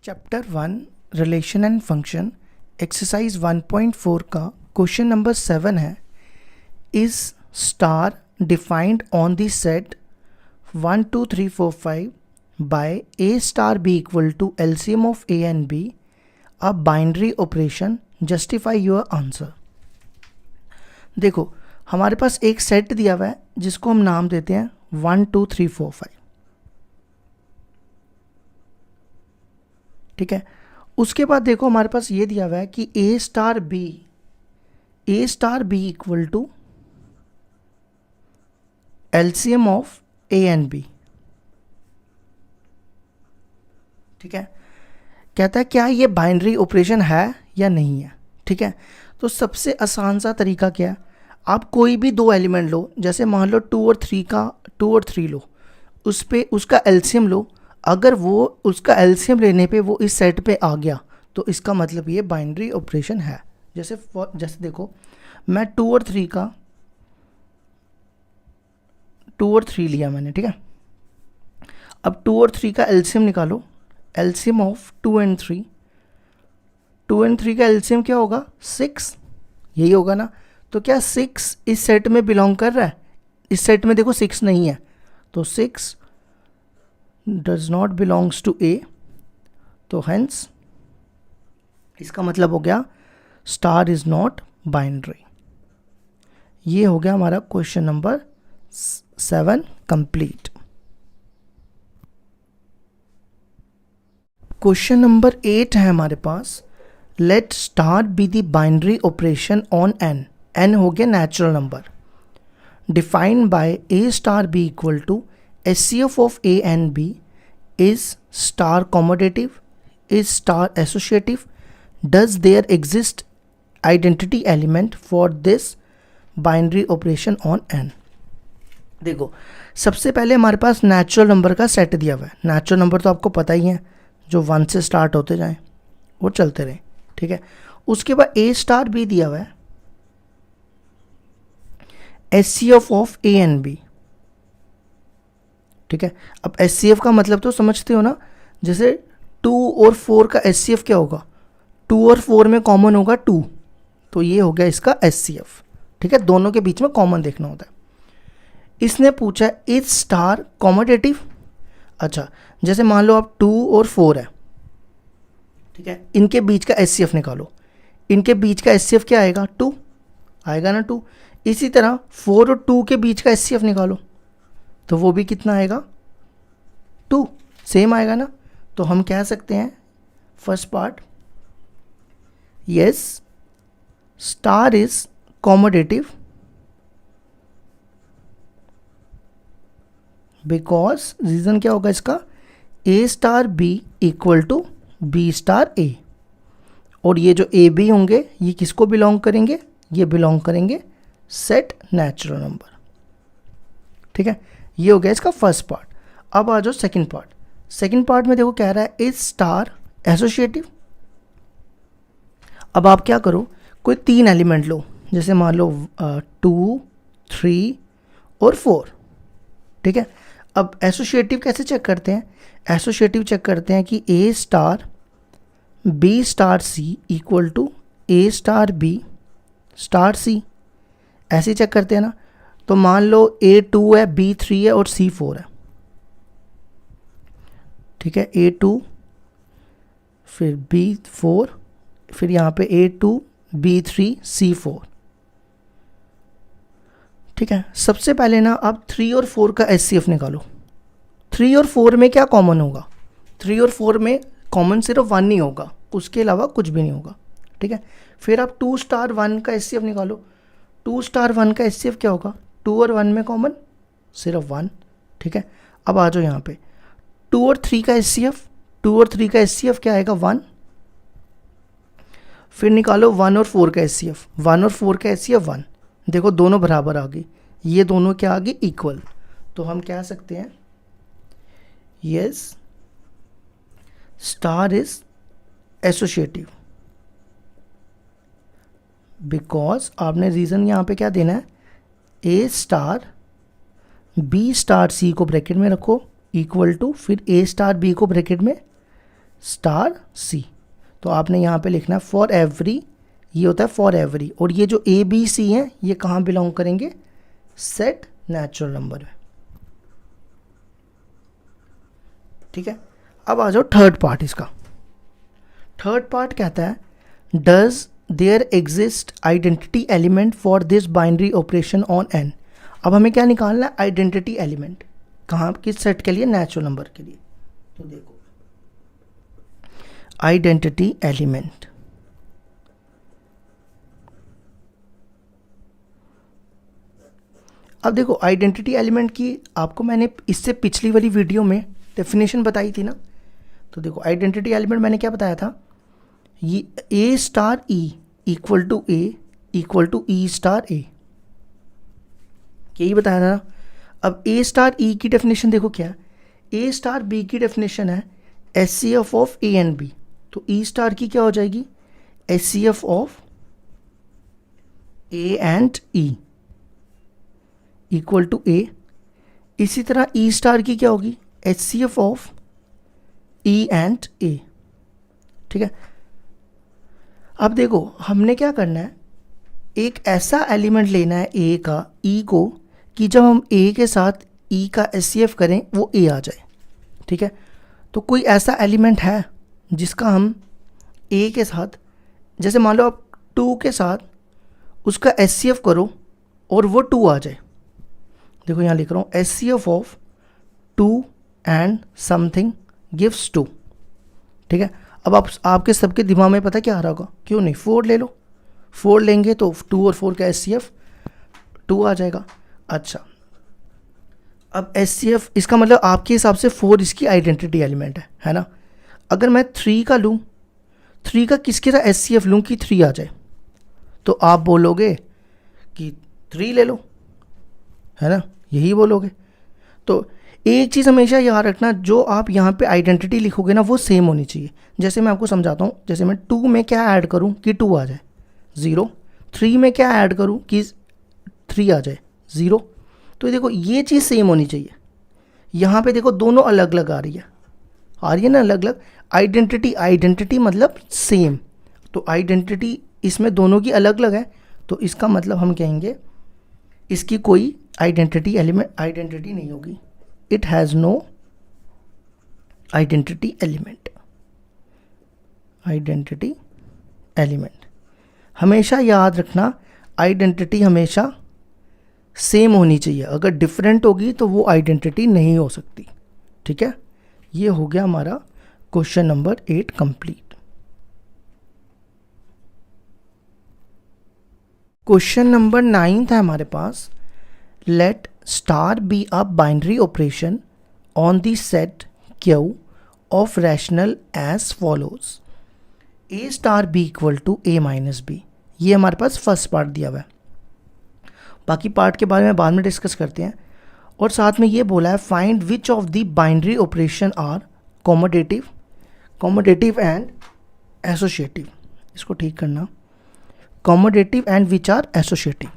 Chapter 1 relation and function exercise 1.4 का question number 7 है। Is star defined on the set 1 2 3 4 5 by A star B equal to LCM of A and B a binary operation, justify your answer. देखो हमारे पास एक set दिया हुआ है जिसको हम नाम देते हैं 1 2 3 4 5। ठीक है, उसके बाद देखो हमारे पास ये दिया हुआ है कि A star B equal to LCM of A and B. ठीक है, कहता है क्या ये बाइनरी ऑपरेशन है या नहीं है। ठीक है, तो सबसे आसान सा तरीका क्या है, आप कोई भी दो एलिमेंट लो, जैसे मान लो 2 और 3 लो, उस पे उसका एलसीएम लो। अगर वो उसका एलसीएम लेने पे वो इस सेट पे आ गया तो इसका मतलब ये बाइनरी ऑपरेशन है। जैसे देखो मैं 2 और 3 लिया मैंने। ठीक है, अब 2 और 3 का एलसीएम निकालो, एलसीएम ऑफ 2 एंड 3। 2 एंड 3 का एलसीएम क्या होगा, 6, यही होगा ना। तो क्या 6 इस सेट में बिलोंग कर रहा है? इस सेट में देखो 6 नहीं है, तो 6 does not belongs to A, तो hence इसका मतलब हो गया स्टार इज नॉट बाइनरी। ये हो गया हमारा question number 7 complete. Question number 8 है हमारे पास, let star be the binary operation on N. N हो गया natural number, defined by A star B equal to HCF of A and B is star commutative, is star associative, does there exist identity element for this binary operation on N। देखो सबसे पहले हमारे पास natural number का set दिया हुआ है। Natural number तो आपको पता ही है, जो 1 से स्टार्ट होते जाएं वो चलते रहें। ठीक है, उसके बाद A स्टार B दिया हुआ है, HCF of A and B। ठीक है, अब HCF का मतलब तो समझते हो ना, जैसे 2 और 4 का HCF क्या होगा, 2 और 4 में कॉमन होगा 2, तो ये हो गया इसका HCF। ठीक है, दोनों के बीच में कॉमन देखना होता है। इसने पूछा इज स्टार कॉमोडेटिव। अच्छा, जैसे मान लो आप 2 और 4 है, ठीक है, इनके बीच का HCF निकालो। इनके बीच का HCF क्या आएगा, 2 आएगा ना, 2। इसी तरह 4 और 2 के बीच का HCF निकालो, तो वो भी कितना आएगा, 2, सेम आएगा ना। तो हम कह सकते हैं first part, yes star is commutative because, reason क्या होगा इसका, A star B equal to B star A. और ये जो ए बी होंगे ये किसको बिलोंग करेंगे, ये बिलोंग करेंगे सेट नेचुरल नंबर। ठीक है, ये हो गया इसका फर्स्ट पार्ट। अब आ जाओ सेकंड पार्ट। सेकंड पार्ट में देखो कह रहा है इज स्टार एसोसिएटिव। अब आप क्या करो, कोई 3 एलिमेंट लो, जैसे मान लो 2 3 और 4। ठीक है, अब एसोसिएटिव कैसे चेक करते हैं, एसोसिएटिव चेक करते हैं कि A star B star C equal to A star B star C, ऐसे चेक करते हैं ना। तो मान लो A2 है, B3 है और C4 है। ठीक है, A2 फिर B4, फिर यहाँ पे A2 B3 C4। ठीक है, सबसे पहले ना आप 3 और 4 का HCF निकालो। 3 और 4 में क्या कॉमन होगा, 3 और 4 में कॉमन सिर्फ 1 ही होगा, उसके अलावा कुछ भी नहीं होगा। ठीक है, फिर आप 2 स्टार 1 का HCF निकालो। 2 स्टार 1 का HCF क्या होगा, 2 और 1 में कॉमन सिर्फ 1। ठीक है, अब आ जाओ यहाँ पे 2 और 3 का HCF। 2 और 3 का HCF क्या आएगा, 1। फिर निकालो 1 और 4 का HCF। 1 और 4 का HCF 1। देखो दोनों बराबर आ गई, ये दोनों क्या आ गई, इक्वल। तो हम कह सकते हैं yes star is associative because, आपने रीज़न यहाँ पे क्या देना है, ए स्टार बी स्टार सी को ब्रैकेट में रखो इक्वल टू, फिर ए स्टार बी को ब्रैकेट में स्टार सी। तो आपने यहाँ पे लिखना है फॉर एवरी, ये होता है फॉर एवरी, और ये जो ए बी सी हैं ये कहाँ बिलोंग करेंगे, सेट नेचुरल नंबर में। ठीक है, अब आ जाओ थर्ड पार्ट इसका। थर्ड पार्ट कहता है does there exist identity element for this binary operation on N. अब हमें क्या निकालना है, आइडेंटिटी एलिमेंट, कहाँ, किस सेट के लिए, नेचुरल नंबर के लिए। तो देखो आइडेंटिटी एलिमेंट, अब देखो आइडेंटिटी एलिमेंट की आपको मैंने इससे पिछली वाली वीडियो में डेफिनेशन बताई थी ना। तो देखो आइडेंटिटी एलिमेंट मैंने क्या बताया था, ये A star E equal to E star A, यही बताया था ना। अब ए स्टार ई की डेफिनेशन देखो क्या है, ए स्टार बी की डेफिनेशन है H C F of A and B. तो ई स्टार की क्या हो जाएगी, H C F of A and E equal to A. इसी तरह ई स्टार की क्या होगी, H C F of E and A. ठीक है, अब देखो हमने क्या करना है, एक ऐसा एलिमेंट लेना है ए का, ई को, कि जब हम ए के साथ ई का एच सी एफ करें वो ए आ जाए। ठीक है, तो कोई ऐसा एलिमेंट है जिसका हम ए के साथ, जैसे मान लो आप 2 के साथ उसका एच सी एफ करो और वो 2 आ जाए। देखो यहाँ लिख रहा हूँ H C F of 2 and something gives 2। ठीक है, अब आपके सबके दिमाग में पता क्या आ रहा होगा, क्यों नहीं 4 ले लो, 4 लेंगे तो 2 और 4 का एच सी एफ 2 आ जाएगा। अच्छा, अब एच सी एफ, इसका मतलब आपके हिसाब से 4 इसकी आइडेंटिटी एलिमेंट है ना। अगर मैं 3 का लूँ, 3 का किसके साथ एच सी एफ लूँ कि 3 आ जाए, तो आप बोलोगे कि 3 ले लो, है ना, यही बोलोगे। तो एक चीज़ हमेशा याद रखना, जो आप यहाँ पे आइडेंटिटी लिखोगे ना वो सेम होनी चाहिए। जैसे मैं आपको समझाता हूँ, जैसे मैं 2 में क्या ऐड करूँ कि 2 आ जाए 0, 3 में क्या ऐड करूँ कि 3 आ जाए 0। तो देखो ये चीज़ सेम होनी चाहिए। यहाँ पे देखो दोनों अलग अलग आ रही है ना, अलग अलग आइडेंटिटी मतलब सेम। तो आइडेंटिटी इसमें दोनों की अलग अलग है, तो इसका मतलब हम कहेंगे इसकी कोई आइडेंटिटी नहीं होगी, it has no identity element. हमेशा याद रखना आइडेंटिटी हमेशा सेम होनी चाहिए, अगर डिफरेंट होगी तो वो आइडेंटिटी नहीं हो सकती। ठीक है, ये हो गया हमारा question number 8 complete. Question number 9 है हमारे पास, let star be a binary operation on the set Q of rational as follows, A star B equal to A minus B. ये हमारे पास फर्स्ट पार्ट दिया हुआ है, बाकी पार्ट के बारे में बाद में डिस्कस करते हैं। और साथ में ये बोला है find which of the binary operation are commutative and associative. इसको ठीक करना, commutative and which are associative.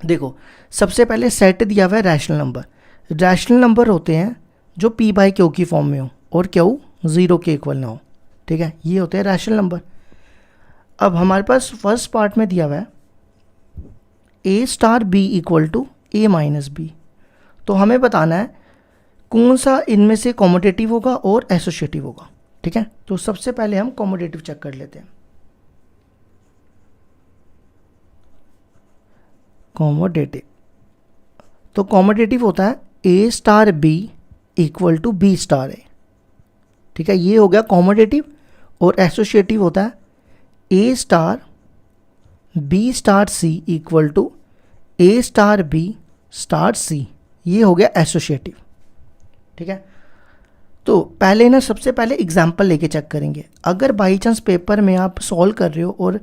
देखो सबसे पहले सेट दिया हुआ है रैशनल नंबर। रैशनल नंबर होते हैं जो p बाई क्यू की फॉर्म में हो और क्यू 0 के इक्वल ना हो। ठीक है, ये होते हैं रैशनल नंबर। अब हमारे पास फर्स्ट पार्ट में दिया हुआ है A star B equal to A minus B. तो हमें बताना है कौन सा इनमें से कॉमोडेटिव होगा और एसोसिएटिव होगा। ठीक है, तो सबसे पहले हम कॉमोडेटिव चेक कर लेते हैं। कॉमोडेटिव, तो कॉमोडेटिव होता है A star B equal to B star A. ठीक है, ये हो गया कॉमोडेटिव। और एसोसिएटिव होता है A star B star C equal to A star B star C. ये हो गया एसोसिएटिव। ठीक है, तो पहले ना सबसे पहले एग्जाम्पल लेके चेक करेंगे। अगर बाई चांस पेपर में आप सॉल्व कर रहे हो और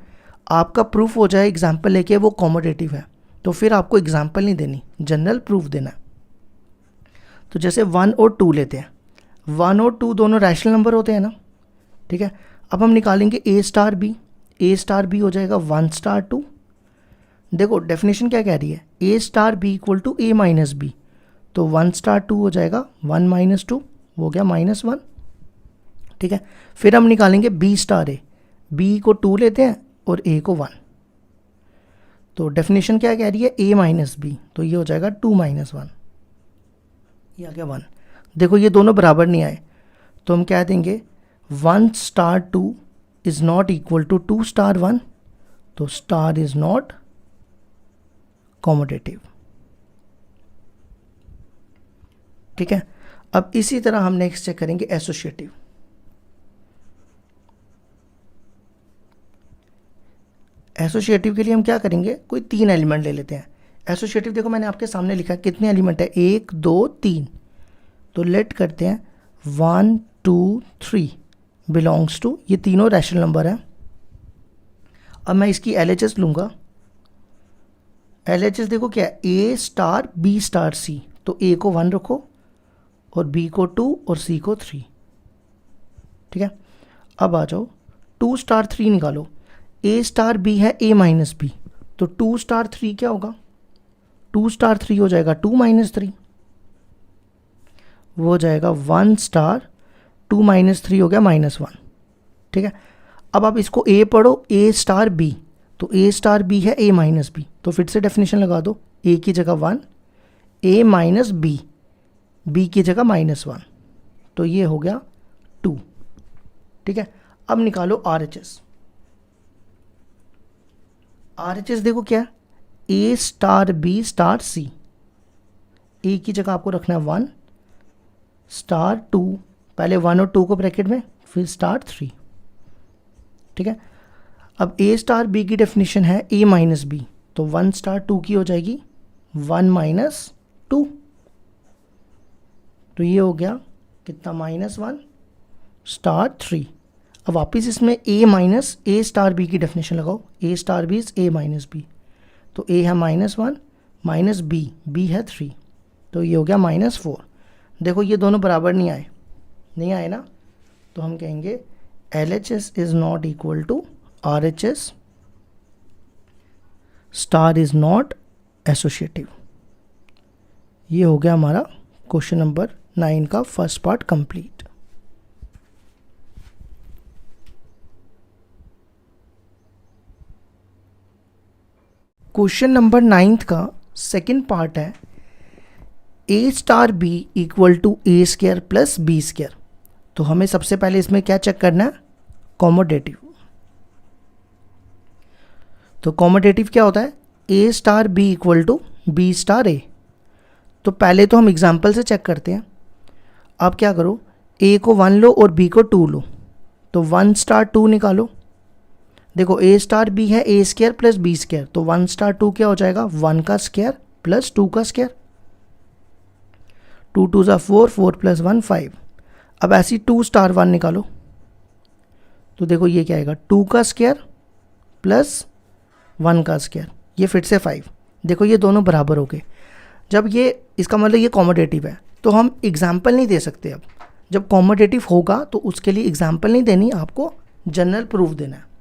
आपका प्रूफ हो जाए एग्जाम्पल लेके वो कॉमोडेटिव है, तो फिर आपको एग्जाम्पल नहीं देनी, जनरल प्रूफ देना। तो जैसे 1 और 2 लेते हैं, 1 और 2 दोनों रैशनल नंबर होते हैं ना। ठीक है, अब हम निकालेंगे ए स्टार बी हो जाएगा 1 स्टार 2। देखो डेफिनेशन क्या कह रही है, A star B equal to A minus B, तो 1 स्टार 2 हो जाएगा 1 माइनस 2, हो गया -1। ठीक है। फिर हम निकालेंगे बी स्टार ए, बी को 2 लेते हैं और ए को 1। तो डेफिनेशन क्या कह रही है, ए माइनस बी, तो ये हो जाएगा 2 माइनस 1, ये आ गया 1। देखो ये दोनों बराबर नहीं आए, तो हम क्या देंगे 1 star 2 is not equal to 2 star 1, तो स्टार इज नॉट कॉमोडेटिव। ठीक है। अब इसी तरह हम नेक्स्ट चेक करेंगे एसोसिएटिव। एसोसिएटिव के लिए हम क्या करेंगे, कोई 3 एलिमेंट ले लेते हैं। एसोसिएटिव देखो मैंने आपके सामने लिखा है, कितने एलिमेंट है, 1 2 3, तो लेट करते हैं 1 2 3 बिलोंग्स टू, ये तीनों रैशनल नंबर है। अब मैं इसकी LHS लूँगा। LHS देखो क्या है, A star B star C, तो A को 1 रखो और B को 2 और C को 3। ठीक है। अब आ जाओ 2 स्टार 3 निकालो। A स्टार B है A माइनस B, तो 2 स्टार 3 क्या होगा, 2 स्टार 3 हो जाएगा 2 माइनस 3, वो हो जाएगा 1 स्टार 2 माइनस 3 हो गया -1। ठीक है। अब आप इसको A पढ़ो, A स्टार B, तो A स्टार B है A माइनस B, तो फिर से डेफिनेशन लगा दो, A की जगह 1, A माइनस B, B की जगह -1, तो ये हो गया 2। ठीक है। अब निकालो RHS। RHS देखो क्या है, A star B star C, A की जगह आपको रखना है 1 स्टार 2, पहले 1 और 2 को ब्रैकेट में, फिर स्टार 3। ठीक है। अब A स्टार B की डेफिनेशन है A माइनस B, तो 1 स्टार 2 की हो जाएगी 1 माइनस 2, तो ये हो गया कितना -1 स्टार 3। अब वापिस इसमें A minus A star B की डेफिनेशन लगाओ, A star B is A minus B, तो A है -1 माइनस B है 3, तो ये हो गया -4। देखो ये दोनों बराबर नहीं आए ना, तो हम कहेंगे LHS is not equal to RHS, star is not associative. ये हो गया हमारा क्वेश्चन नंबर 9 का first part complete. Question number 9 का सेकंड पार्ट है A star B equal to A square plus B square. तो हमें सबसे पहले इसमें क्या चेक करना है, कॉमोडेटिव। तो कॉमोडेटिव क्या होता है, A star B equal to B star A। तो पहले तो हम एग्जाम्पल से चेक करते हैं। आप क्या करो, A को 1 लो और B को 2 लो, तो 1 स्टार 2 निकालो। देखो A स्टार B है A square plus B square, तो 1 स्टार 2 क्या हो जाएगा, 1 का स्क्वायर प्लस 2 का स्क्वायर, 2 2 ज़ा 4, 4 प्लस 1 5। अब ऐसी 2 स्टार 1 निकालो, तो देखो ये क्या आएगा, 2 का स्क्वायर प्लस 1 का स्क्वायर, ये फिर से 5। देखो ये दोनों बराबर हो गए। जब ये, इसका मतलब ये कॉमोडेटिव है, तो हम एग्जाम्पल नहीं दे सकते। अब जब कॉमोडेटिव होगा तो उसके लिए एग्जाम्पल नहीं देनी, आपको जनरल प्रूफ देना है।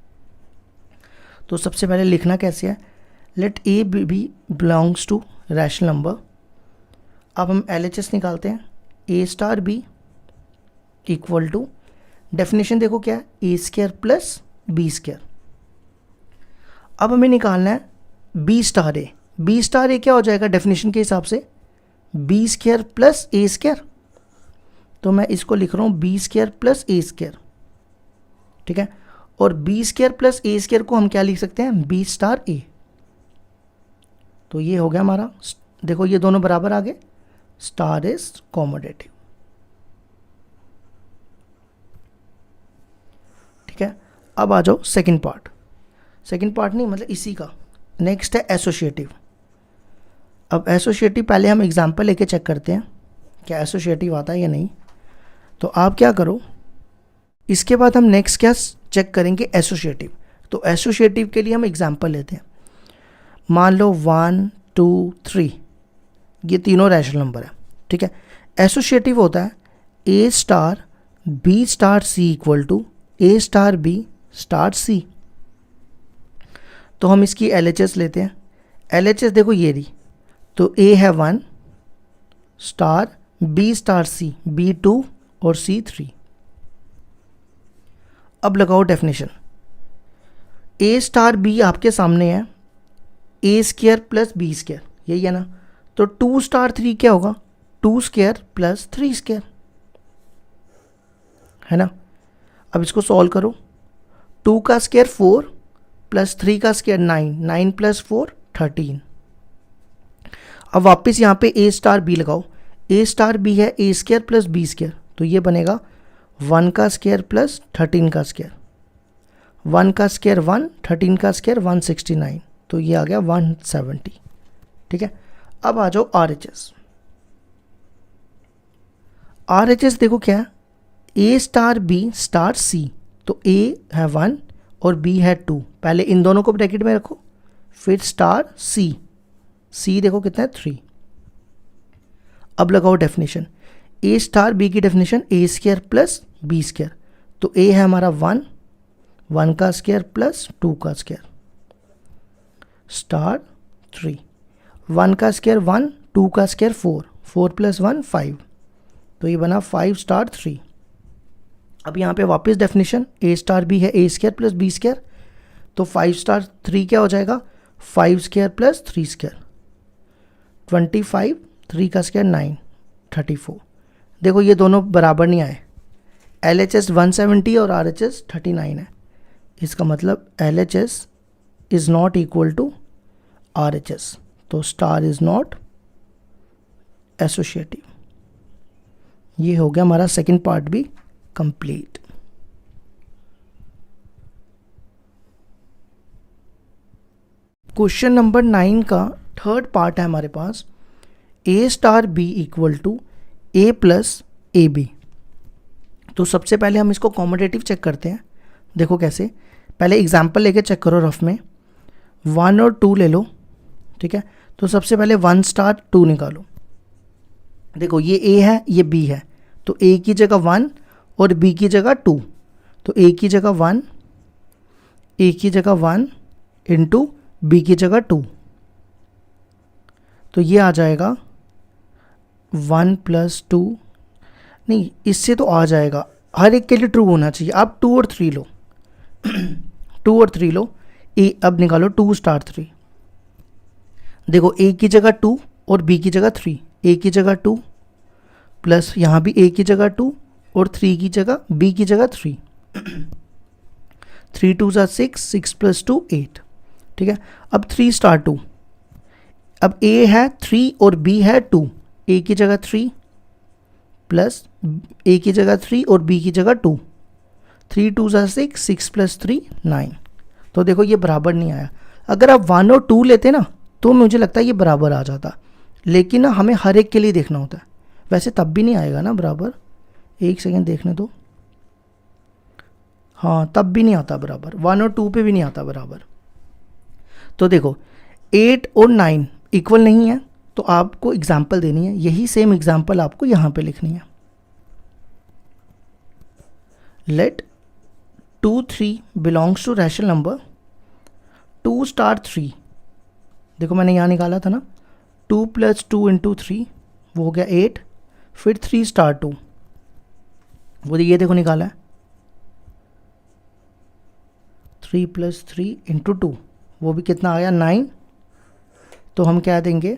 तो सबसे पहले लिखना कैसे है, let A B belongs to rational number. अब हम LHS निकालते हैं, A star B equal to, definition देखो क्या है, A square plus B square. अब हमें निकालना है B star A। B star A क्या हो जाएगा डेफिनेशन के हिसाब से, B square plus A square, तो मैं इसको लिख रहा हूँ B square plus A square. ठीक है। और B square plus A square को हम क्या लिख सकते हैं, B स्टार A। तो ये हो गया हमारा, देखो ये दोनों बराबर आ गए, स्टार इज कॉमोडेटिव। ठीक है। अब आ जाओ सेकंड पार्ट। सेकंड पार्ट नहीं, मतलब इसी का नेक्स्ट है एसोसिएटिव। अब एसोसिएटिव पहले हम एग्जांपल लेके चेक करते हैं क्या एसोसिएटिव आता है या नहीं। तो आप क्या करो, इसके बाद हम नेक्स्ट क्या चेक करेंगे, एसोसिएटिव। तो एसोसिएटिव के लिए हम एग्जांपल लेते हैं। मान लो 1 2 3, ये तीनों रैशनल नंबर है। ठीक है। एसोसिएटिव होता है A star B star C equal to A star B star C। तो हम इसकी LHS लेते हैं। LHS देखो ये रही, तो A है 1 star B star C, B 2 और C 3। अब लगाओ डेफिनेशन। ए स्टार बी आपके सामने है, A square plus B square, यही है ना। तो 2 स्टार 3 क्या होगा, 2 स्क्वायर प्लस 3 स्क्वायर, है ना। अब इसको सॉल्व करो। 2 का स्क्वायर 4 प्लस 3 का स्क्वायर 9, 9 प्लस 4 13। अब वापस यहाँ पे ए स्टार बी लगाओ। ए स्टार बी है A square plus B square, तो ये बनेगा 1 का स्क्वायर प्लस 13 का स्क्वायर, 1 का स्क्वायर 1, 13 का स्क्वायर 169, तो ये आ गया 170। ठीक है, अब आ जाओ are H S. Are H S देखो क्या है, A star B star C, तो ए है 1 और बी है 2, पहले इन दोनों को ब्रैकेट में रखो, फिर स्टार सी, सी देखो कितना है 3। अब लगाओ डेफिनेशन। ए स्टार बी की डेफिनेशन ए स्क्वायर प्लस बी स्क्वायर, तो ए है हमारा 1, 1 का स्क्वायर प्लस 2 का स्क्वायर, स्टार 3, 1 का स्क्वायर 1, 2 का स्क्वायर 4, 4 प्लस 1 5, तो ये बना 5 स्टार 3। अब यहाँ पे वापस डेफिनेशन, ए स्टार बी है A square plus B square, तो 5 स्टार 3 क्या हो जाएगा, 5 स्क्वायर प्लस 3 स्क्वायर, 25, 3 का स्क्वायर 9, 34। देखो ये दोनों बराबर नहीं आए, एल एच एस 170 और आर एच एस 39 है, इसका मतलब L H S is not equal to R H S, तो स्टार इज़ नॉट एसोसिएटिव। ये हो गया हमारा सेकंड पार्ट भी कंप्लीट। क्वेश्चन नंबर 9 का थर्ड पार्ट है हमारे पास, A star B equal to A plus A B. तो सबसे पहले हम इसको कॉमोडेटिव चेक करते हैं। देखो कैसे, पहले एग्जाम्पल लेके चेक करो रफ में, 1 और 2 ले लो। ठीक है, तो सबसे पहले 1 स्टार 2 निकालो। देखो ये ए है ये बी है, तो ए की जगह 1 और बी की जगह 2, तो ए की जगह 1, ए की जगह 1 इंटू बी की जगह 2, तो ये आ जाएगा 1 प्लस 2, नहीं इससे तो आ जाएगा, हर एक के लिए ट्रू होना चाहिए। आप 2 और 3 लो 2 और 3 लो। ए अब निकालो 2 स्टार 3। देखो ए की जगह 2 और बी की जगह 3, ए की जगह 2 प्लस यहाँ भी ए की जगह 2 और 3 की जगह बी की जगह 3, 3 2 ज़ा 6, 6 प्लस 2 8। ठीक है, अब 3 स्टार 2, अब ए है 3 और बी है 2, ए की जगह 3 प्लस ए की जगह 3 और बी की जगह 2, 3 2 ज़ा 6, 6 प्लस 3 9। तो देखो ये बराबर नहीं आया। अगर आप 1 और 2 लेते ना तो मुझे लगता है ये बराबर आ जाता, लेकिन ना हमें हर एक के लिए देखना होता है। वैसे तब भी नहीं आएगा ना बराबर, एक सेकेंड देखने दो। हाँ तब भी नहीं आता बराबर, 1 और 2 पे भी नहीं आता बराबर। तो देखो 8 और 9 इक्वल नहीं है, तो आपको एग्जाम्पल देनी है, यही सेम एग्जाम्पल आपको यहाँ पे लिखनी है। Let 2 3 belongs to rational number 2 star 3। देखो मैंने यहाँ निकाला था ना, 2 प्लस 2 इंटू 3 वो हो गया 8, फिर 3 स्टार 2, वो ये देखो निकाला है 3 प्लस 3 इंटू 2, वो भी कितना आया 9। तो हम क्या देंगे,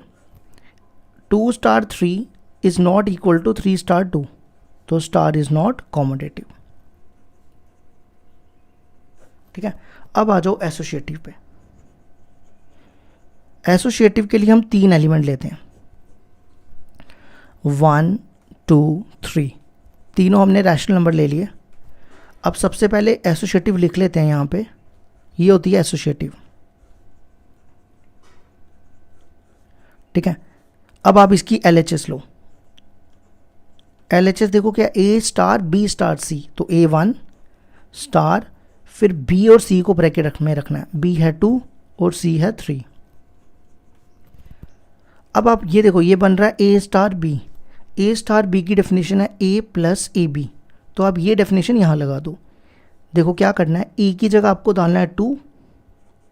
2 star 3 is not equal to 3 star 2, तो स्टार इज़ नॉट कॉमोडेटिव। ठीक है, अब आ जाओ एसोसिएटिव पे। एसोसिएटिव के लिए हम 3 एलिमेंट लेते हैं, 1 2 3, तीनों हमने रैशनल नंबर ले लिए। अब सबसे पहले एसोसिएटिव लिख लेते हैं, यहाँ पे ये होती है एसोसिएटिव। ठीक है, अब आप इसकी LHS लो। LHS देखो क्या, A star B star C, तो A1 स्टार, फिर B और C को ब्रैकेट में रखना है, B है 2 और C है 3। अब आप ये देखो ये बन रहा है A star B। A star B की डेफिनेशन है A प्लस AB, तो आप ये डेफिनेशन यहाँ लगा दो। देखो क्या करना है, A की जगह आपको डालना है 2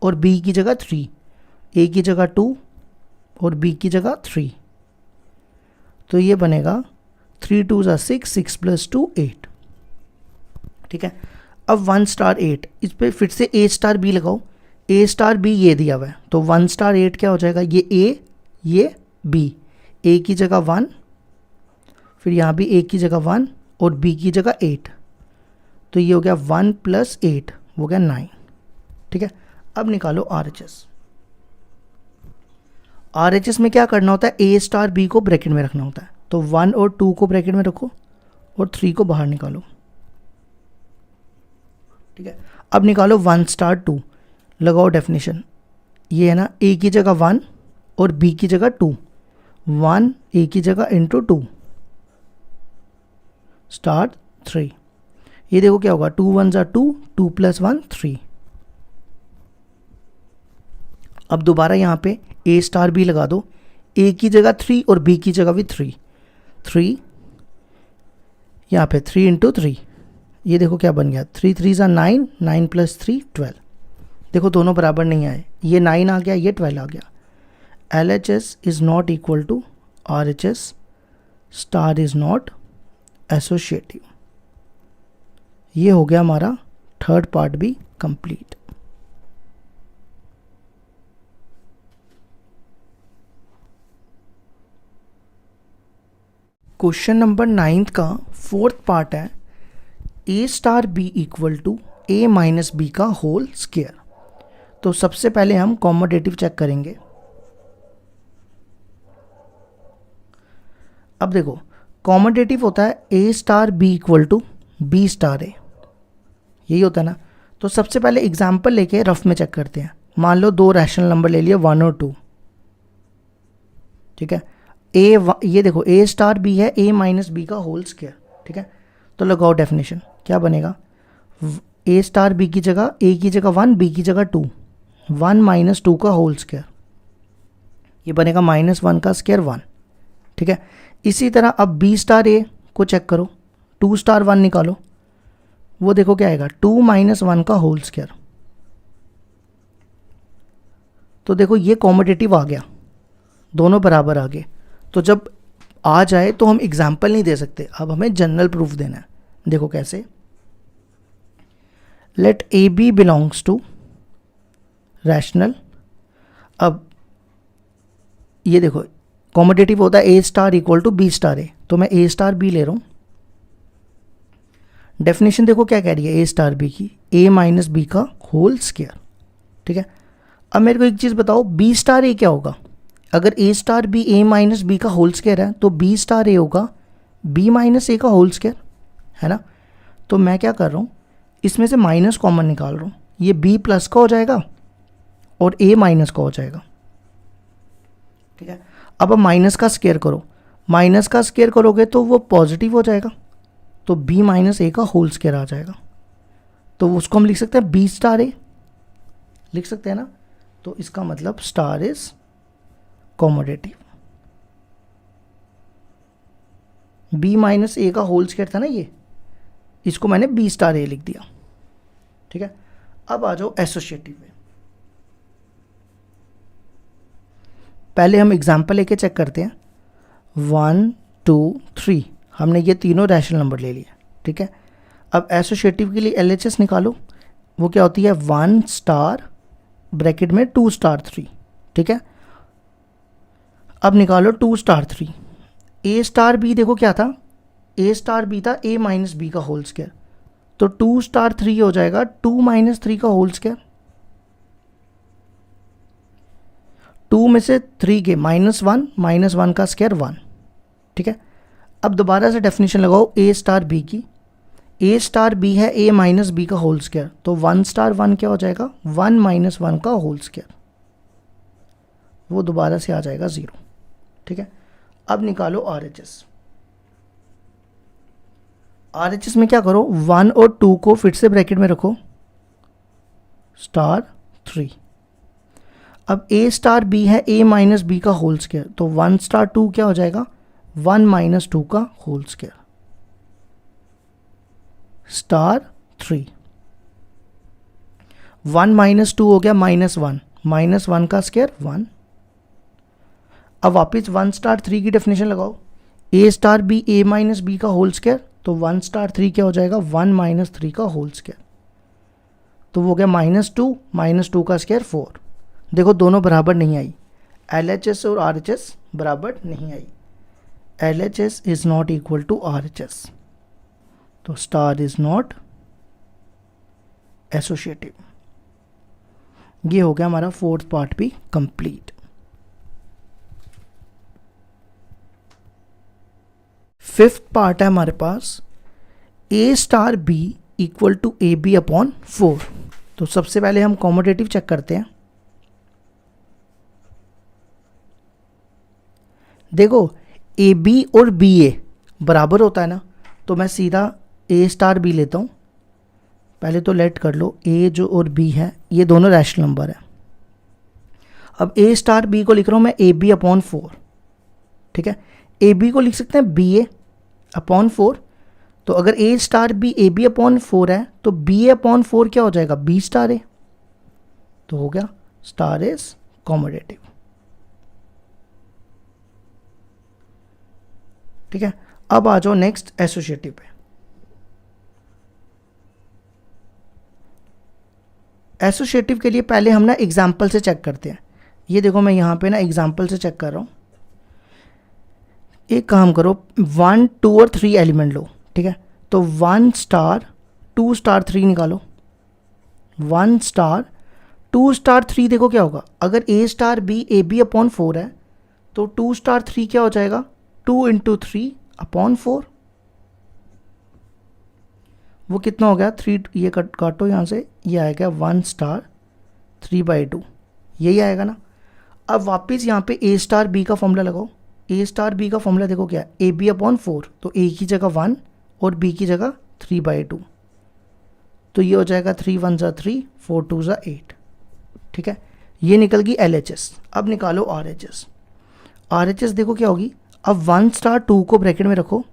और B की जगह 3, A की जगह 2 और B की जगह 3, तो ये बनेगा 3 2 ज़ा 6, 6 प्लस 2 8। ठीक है, अब 1 स्टार 8, इस पर फिर से A स्टार B लगाओ, A स्टार B ये दिया हुआ है, तो 1 स्टार 8 क्या हो जाएगा, ये A ये B, A की जगह 1, फिर यहाँ भी A की जगह 1 और B की जगह 8, तो ये हो गया 1 + 8 हो गया 9। ठीक है, अब निकालो RHS। RHS में क्या करना होता है, A स्टार B को ब्रैकेट में रखना होता है, तो 1 और 2 को ब्रैकेट में रखो और 3 को बाहर निकालो। ठीक है, अब निकालो 1 स्टार 2, लगाओ डेफिनेशन, ये है ना A की जगह 1 और B की जगह 2, 1 A की जगह इंटू 2 स्टार 3, ये देखो क्या होगा, 2 1 = 2, 2 + 1 3। अब दोबारा यहाँ पे A स्टार B लगा दो, A की जगह 3 और B की जगह भी 3, 3 यहाँ पे 3 × 3, ये देखो क्या बन गया, 3 3 = 9, 9 + 3 12। देखो दोनों बराबर नहीं आए, ये 9 आ गया, ये 12 आ गया। LHS is not equal to RHS, star is not associative. ये हो गया हमारा थर्ड पार्ट भी कंप्लीट। क्वेश्चन नंबर 9 का 4th पार्ट है, A star B equal to A - B का होल स्क्वायर। तो सबसे पहले हम कॉमोडेटिव चेक करेंगे। अब देखो कॉमोडेटिव होता है A star B equal to B star A, यही होता है ना। तो सबसे पहले एग्जाम्पल लेके रफ में चेक करते हैं। मान लो दो रैशनल नंबर ले लिए 1 और 2, ठीक है। ये देखो A स्टार B है A - B का होल स्क्वायर, ठीक है। तो लगाओ डेफिनेशन, क्या बनेगा, A स्टार B की जगह A की जगह 1, B की जगह 2, 1 - 2 का होल स्क्वायर, ये बनेगा -1 का स्क्वायर 1, ठीक है। इसी तरह अब B स्टार A को चेक करो, 2 स्टार 1 निकालो, वो देखो क्या आएगा, 2 - 1 का होल स्क्वायर। तो देखो ये कॉमोडेटिव आ गया, दोनों बराबर आ गए। तो जब आ जाए तो हम एग्जाम्पल नहीं दे सकते, अब हमें जनरल प्रूफ देना है। देखो कैसे, let A B belongs to rational. अब ये देखो कॉमोडेटिव होता है A star equal to B star A, तो मैं A स्टार B ले रहा हूँ। डेफिनेशन देखो क्या कह रही है A स्टार B की, A - B का होल स्क्वायर, ठीक है। अब मेरे को एक चीज़ बताओ, B स्टार A क्या होगा, अगर A star B A - B का होल स्क्वायर है तो B स्टार A होगा B - A का होल स्क्वायर, है ना। तो मैं क्या कर रहा हूँ, इसमें से माइनस कॉमन निकाल रहा हूँ, ये B प्लस का हो जाएगा और A माइनस का हो जाएगा, ठीक है। अब माइनस का स्क्वायर करो, माइनस का स्क्वायर करोगे तो वो पॉजिटिव हो जाएगा, तो B - A का होल स्क्वायर आ जाएगा। तो उसको हम लिख सकते हैं B स्टार A, लिख सकते हैं ना। तो इसका मतलब स्टार इज कॉमोडेटिव। B - A का होल स्क्वायर था ना ये, इसको मैंने B स्टार A लिख दिया, ठीक है। अब आ जाओ एसोसिएटिव में। पहले हम एग्जाम्पल लेके चेक करते हैं। 1 2 3 हमने ये तीनों रैशनल नंबर ले लिए, ठीक है। अब एसोसिएटिव के लिए LHS निकालो, वो क्या होती है 1 स्टार ब्रैकेट में 2 स्टार 3, ठीक है। अब निकालो 2 स्टार 3। A स्टार B देखो क्या था, A स्टार B था A - B का होल स्क्वायर, तो 2 स्टार 3 हो जाएगा 2 - 3 का होल स्क्वायर। 2 में से 3 के -1 - 1 का स्क्वायर 1, ठीक है। अब दोबारा से डेफिनेशन लगाओ A स्टार B की, A स्टार B है A - B का होल स्क्वायर, तो 1 स्टार 1 क्या हो जाएगा 1 - 1 का होल स्क्वायर, वो दोबारा से आ जाएगा 0, ठीक है। अब निकालो RHS। RHS में क्या करो, 1 और 2 को फिर से ब्रैकेट में रखो, स्टार 3। अब A स्टार B है A - B का होल स्क्वायर, तो 1 स्टार 2 क्या हो जाएगा 1 - 2 का होल स्क्वायर, स्टार 3। 1 - 2 हो गया -1, -1 का स्क्वायर 1। अब वापस 1 स्टार 3 की डेफिनेशन लगाओ, A star B A - B का होल स्क्वायर, तो 1 स्टार 3 क्या हो जाएगा 1 - 3 का होल स्क्वायर, तो वो हो गया -2 का स्क्वायर 4। देखो दोनों बराबर नहीं आई, LHS और RHS बराबर नहीं आई। LHS is not equal to RHS, तो स्टार इज नॉट एसोसिएटिव। ये हो गया हमारा फोर्थ पार्ट भी कंप्लीट। फिफ्थ पार्ट है हमारे पास A star B equal to AB upon 4। तो सबसे पहले हम कॉमोडेटिव चेक करते हैं। देखो AB और BA बराबर होता है ना, तो मैं सीधा A स्टार B लेता हूँ। पहले तो लेट कर लो, A जो और B है ये दोनों रैशनल नंबर है। अब A स्टार B को लिख रहा हूँ मैं AB अपॉन 4, ठीक है। AB को लिख सकते हैं BA अपॉन 4। तो अगर A star B AB upon 4 है तो BA अपॉन 4 क्या हो जाएगा, B स्टार A। तो हो गया स्टार इज कॉमोडेटिव, ठीक है। अब आ जाओ नेक्स्ट एसोसिएटिव पे। एसोसिएटिव के लिए पहले हम ना एग्जाम्पल से चेक करते हैं। ये देखो मैं यहाँ पे ना एग्जाम्पल से चेक कर रहा हूँ। एक काम करो, 1 2 और 3 एलिमेंट लो, ठीक है। तो 1 स्टार 2 स्टार 3 निकालो। 1 स्टार 2 स्टार 3 देखो क्या होगा, अगर A star B AB upon 4 है तो 2 स्टार 3 क्या हो जाएगा, 2 इंटू 3 अपॉन 4। वो कितना हो गया 3, ये काटो यहाँ से, ये आएगा 1 स्टार 3/2, यही आएगा ना। अब वापस यहाँ पे A स्टार B का फॉर्मूला लगाओ। A स्टार B का फॉर्मूला देखो क्या है, AB अपॉन 4। तो A की जगह 1 और B की जगह 3/2, तो ये हो जाएगा 3 1 ज़ा 3 4 2 ज़ा 8, ठीक है। ये निकल गई LHS। अब निकालो RHS। RHS देखो क्या होगी, अब 1 स्टार 2 को ब्रैकेट में रखो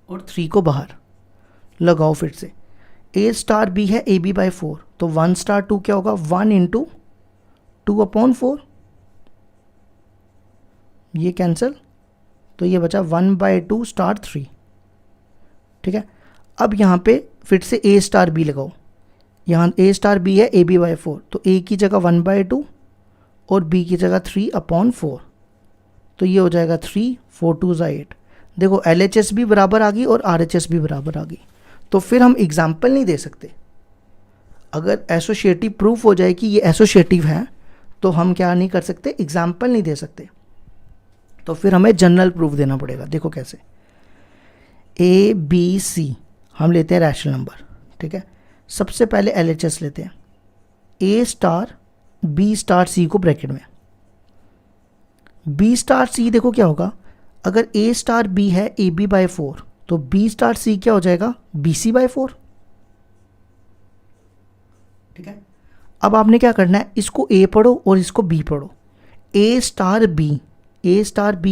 और 3 को बाहर लगाओ। फिर से A स्टार B है AB/4, तो 1 स्टार 2 क्या होगा, 1 इंटू 2 अपॉन 4, ये कैंसिल, तो ये बचा 1/2 स्टार 3, ठीक है। अब यहाँ पे फिर से A स्टार B लगाओ। यहाँ A स्टार B है AB/4, तो A की जगह 1/2 और B की जगह 3 अपॉन 4, तो ये हो जाएगा 3 4 2 ज़ा 8। देखो LHS भी बराबर आ गई और RHS भी बराबर आ गई। तो फिर हम एग्जाम्पल नहीं दे सकते। अगर एसोसिएटिव प्रूफ हो जाए कि ये एसोसिएटिव है तो हम क्या नहीं कर सकते, एग्जाम्पल नहीं दे सकते। तो फिर हमें जनरल प्रूफ देना पड़ेगा। देखो कैसे, ABC हम लेते हैं रैशनल नंबर, ठीक है। सबसे पहले LHS लेते हैं, A star B star C को ब्रैकेट में। B स्टार C देखो क्या होगा, अगर A स्टार B है AB/4 तो B स्टार C क्या हो जाएगा, BC/4, ठीक है। अब आपने क्या करना है, इसको A पढ़ो और इसको B पढ़ो। A स्टार B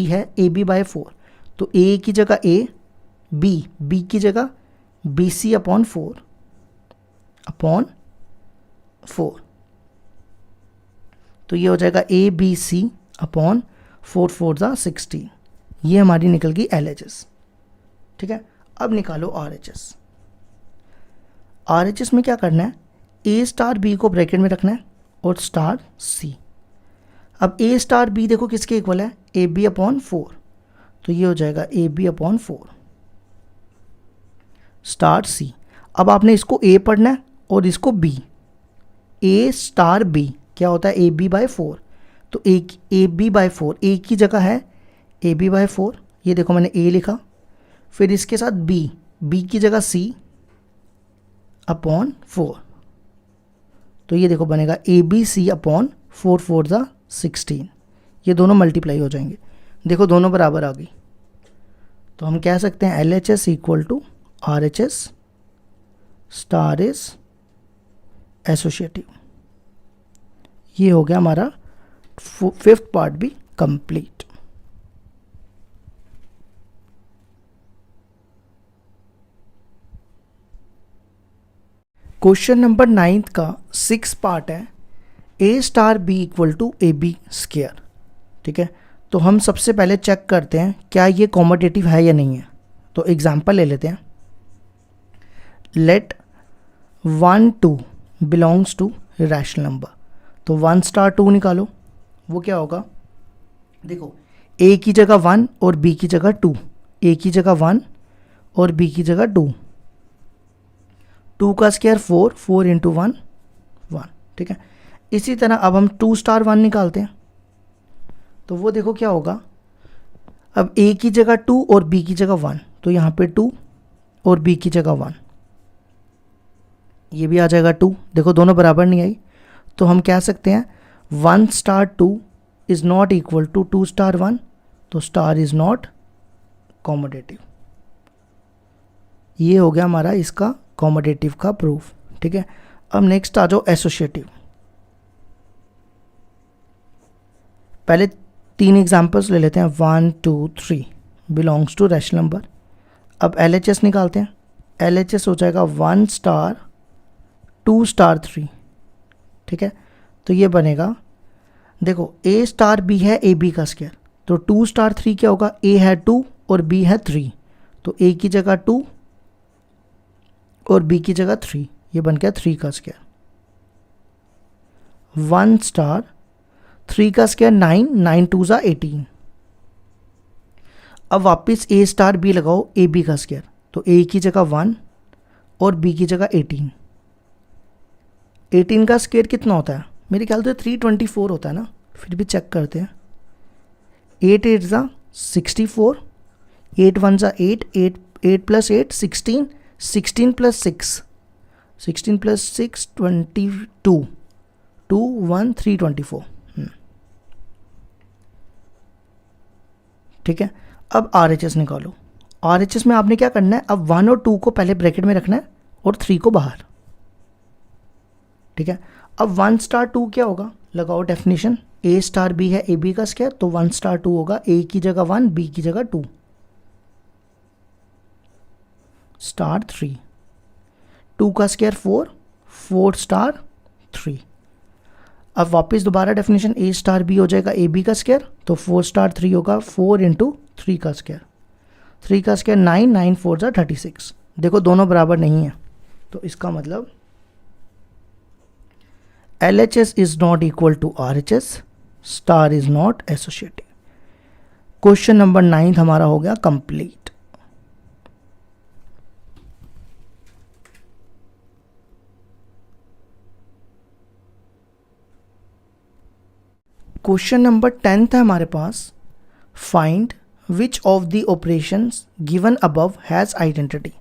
है AB/4, तो A की जगह A, B की जगह BC अपॉन 4 तो ये हो जाएगा ABC अपॉन 4 4 ज़ा 16। ये हमारी निकल गई LHS, ठीक है। अब निकालो RHS। RHS में क्या करना है, A स्टार B को ब्रैकेट में रखना है और स्टार C। अब A स्टार B देखो किसके इक्वल है, AB अपॉन 4, तो ये हो जाएगा AB अपॉन 4 स्टार C। अब आपने इसको A पढ़ना है और इसको B। A स्टार B क्या होता है, AB/4, तो AB/4 A की जगह है AB/4, ये देखो मैंने A लिखा, फिर इसके साथ B की जगह C अपॉन 4, तो ये देखो बनेगा ABC अपॉन 4 4 ज़ा 16। ये दोनों मल्टीप्लाई हो जाएंगे, देखो दोनों बराबर आ गई। तो हम कह सकते हैं LHS equal to RHS, star is associative. ये हो गया हमारा फिफ्थ पार्ट भी कंप्लीट। क्वेश्चन नंबर 9 का 6 पार्ट है, A star B equal to AB square, ठीक है। तो हम सबसे पहले चेक करते हैं क्या ये कॉमोडेटिव है या नहीं है। तो एग्जांपल ले लेते हैं, let 1 2 belongs to rational number, तो 1 स्टार 2 निकालो, वो क्या होगा, देखो ए की जगह 1 और बी की जगह 2, ए की जगह 1 और बी की जगह 2, 2 का स्क्वायर 4, 4 इंटू 1 1, ठीक है। इसी तरह अब हम 2 स्टार 1 निकालते हैं, तो वो देखो क्या होगा, अब ए की जगह 2 और बी की जगह 1, तो यहाँ पे 2 और बी की जगह 1, ये भी आ जाएगा 2, देखो दोनों बराबर नहीं आई, तो हम कह सकते हैं 1 star 2 is not equal to 2 star 1, तो स्टार इज़ नॉट कॉमोडेटिव। ये हो गया हमारा इसका कॉमोडेटिव का प्रूफ, ठीक है। अब नेक्स्ट आ जाओ एसोसिएटिव। पहले 3 एग्जाम्पल्स ले लेते हैं, 1 2 3 बिलोंग्स टू रैशनल नंबर। अब LHS निकालते हैं, LHS हो जाएगा 1 स्टार 2 स्टार 3, ठीक है। तो ये बनेगा, देखो A स्टार B है AB का स्क्वायर, तो 2 स्टार 3 क्या होगा, A है 2 और B है 3, तो A की जगह 2 और B की जगह 3, ये बन गया 3 का स्क्वायर। 1 स्टार 3 का स्क्वायर 9, 9 2 ज़ा 18। अब वापस A स्टार B लगाओ AB का स्क्वायर, तो A की जगह 1 और B की जगह 18, 18 का स्क्वायर कितना होता है, मेरे ख्याल से 324 होता है ना, फिर भी चेक करते हैं। 8 8 ज़ा 64, 8 1 ज़ा 8, 8 प्लस 8 16, 16 प्लस 6, 16 प्लस 6 22, 2 1 324, ठीक है। अब RHS निकालो। RHS में आपने क्या करना है, अब 1 और 2 को पहले ब्रैकेट में रखना है और 3 को बाहर, ठीक है। अब 1 स्टार 2 क्या होगा, लगाओ डेफिनेशन, A स्टार B है AB का स्क्वायर, तो 1 स्टार 2 होगा A की जगह 1 B की जगह 2 स्टार 3, 2 का स्क्वायर 4, 4 स्टार 3। अब वापस दोबारा डेफिनेशन, A स्टार B हो जाएगा AB का स्क्वायर, तो 4 स्टार 3 होगा 4 इंटू 3 का स्क्वायर, 3 का स्क्वायर 9, 9 4 ज़ा 36। देखो दोनों बराबर नहीं है, तो इसका मतलब LHS is not equal to RHS, star is not associative. Question number 9 हमारा हो गया कंप्लीट। क्वेश्चन नंबर 10 है हमारे पास, find which of the operations given above has identity.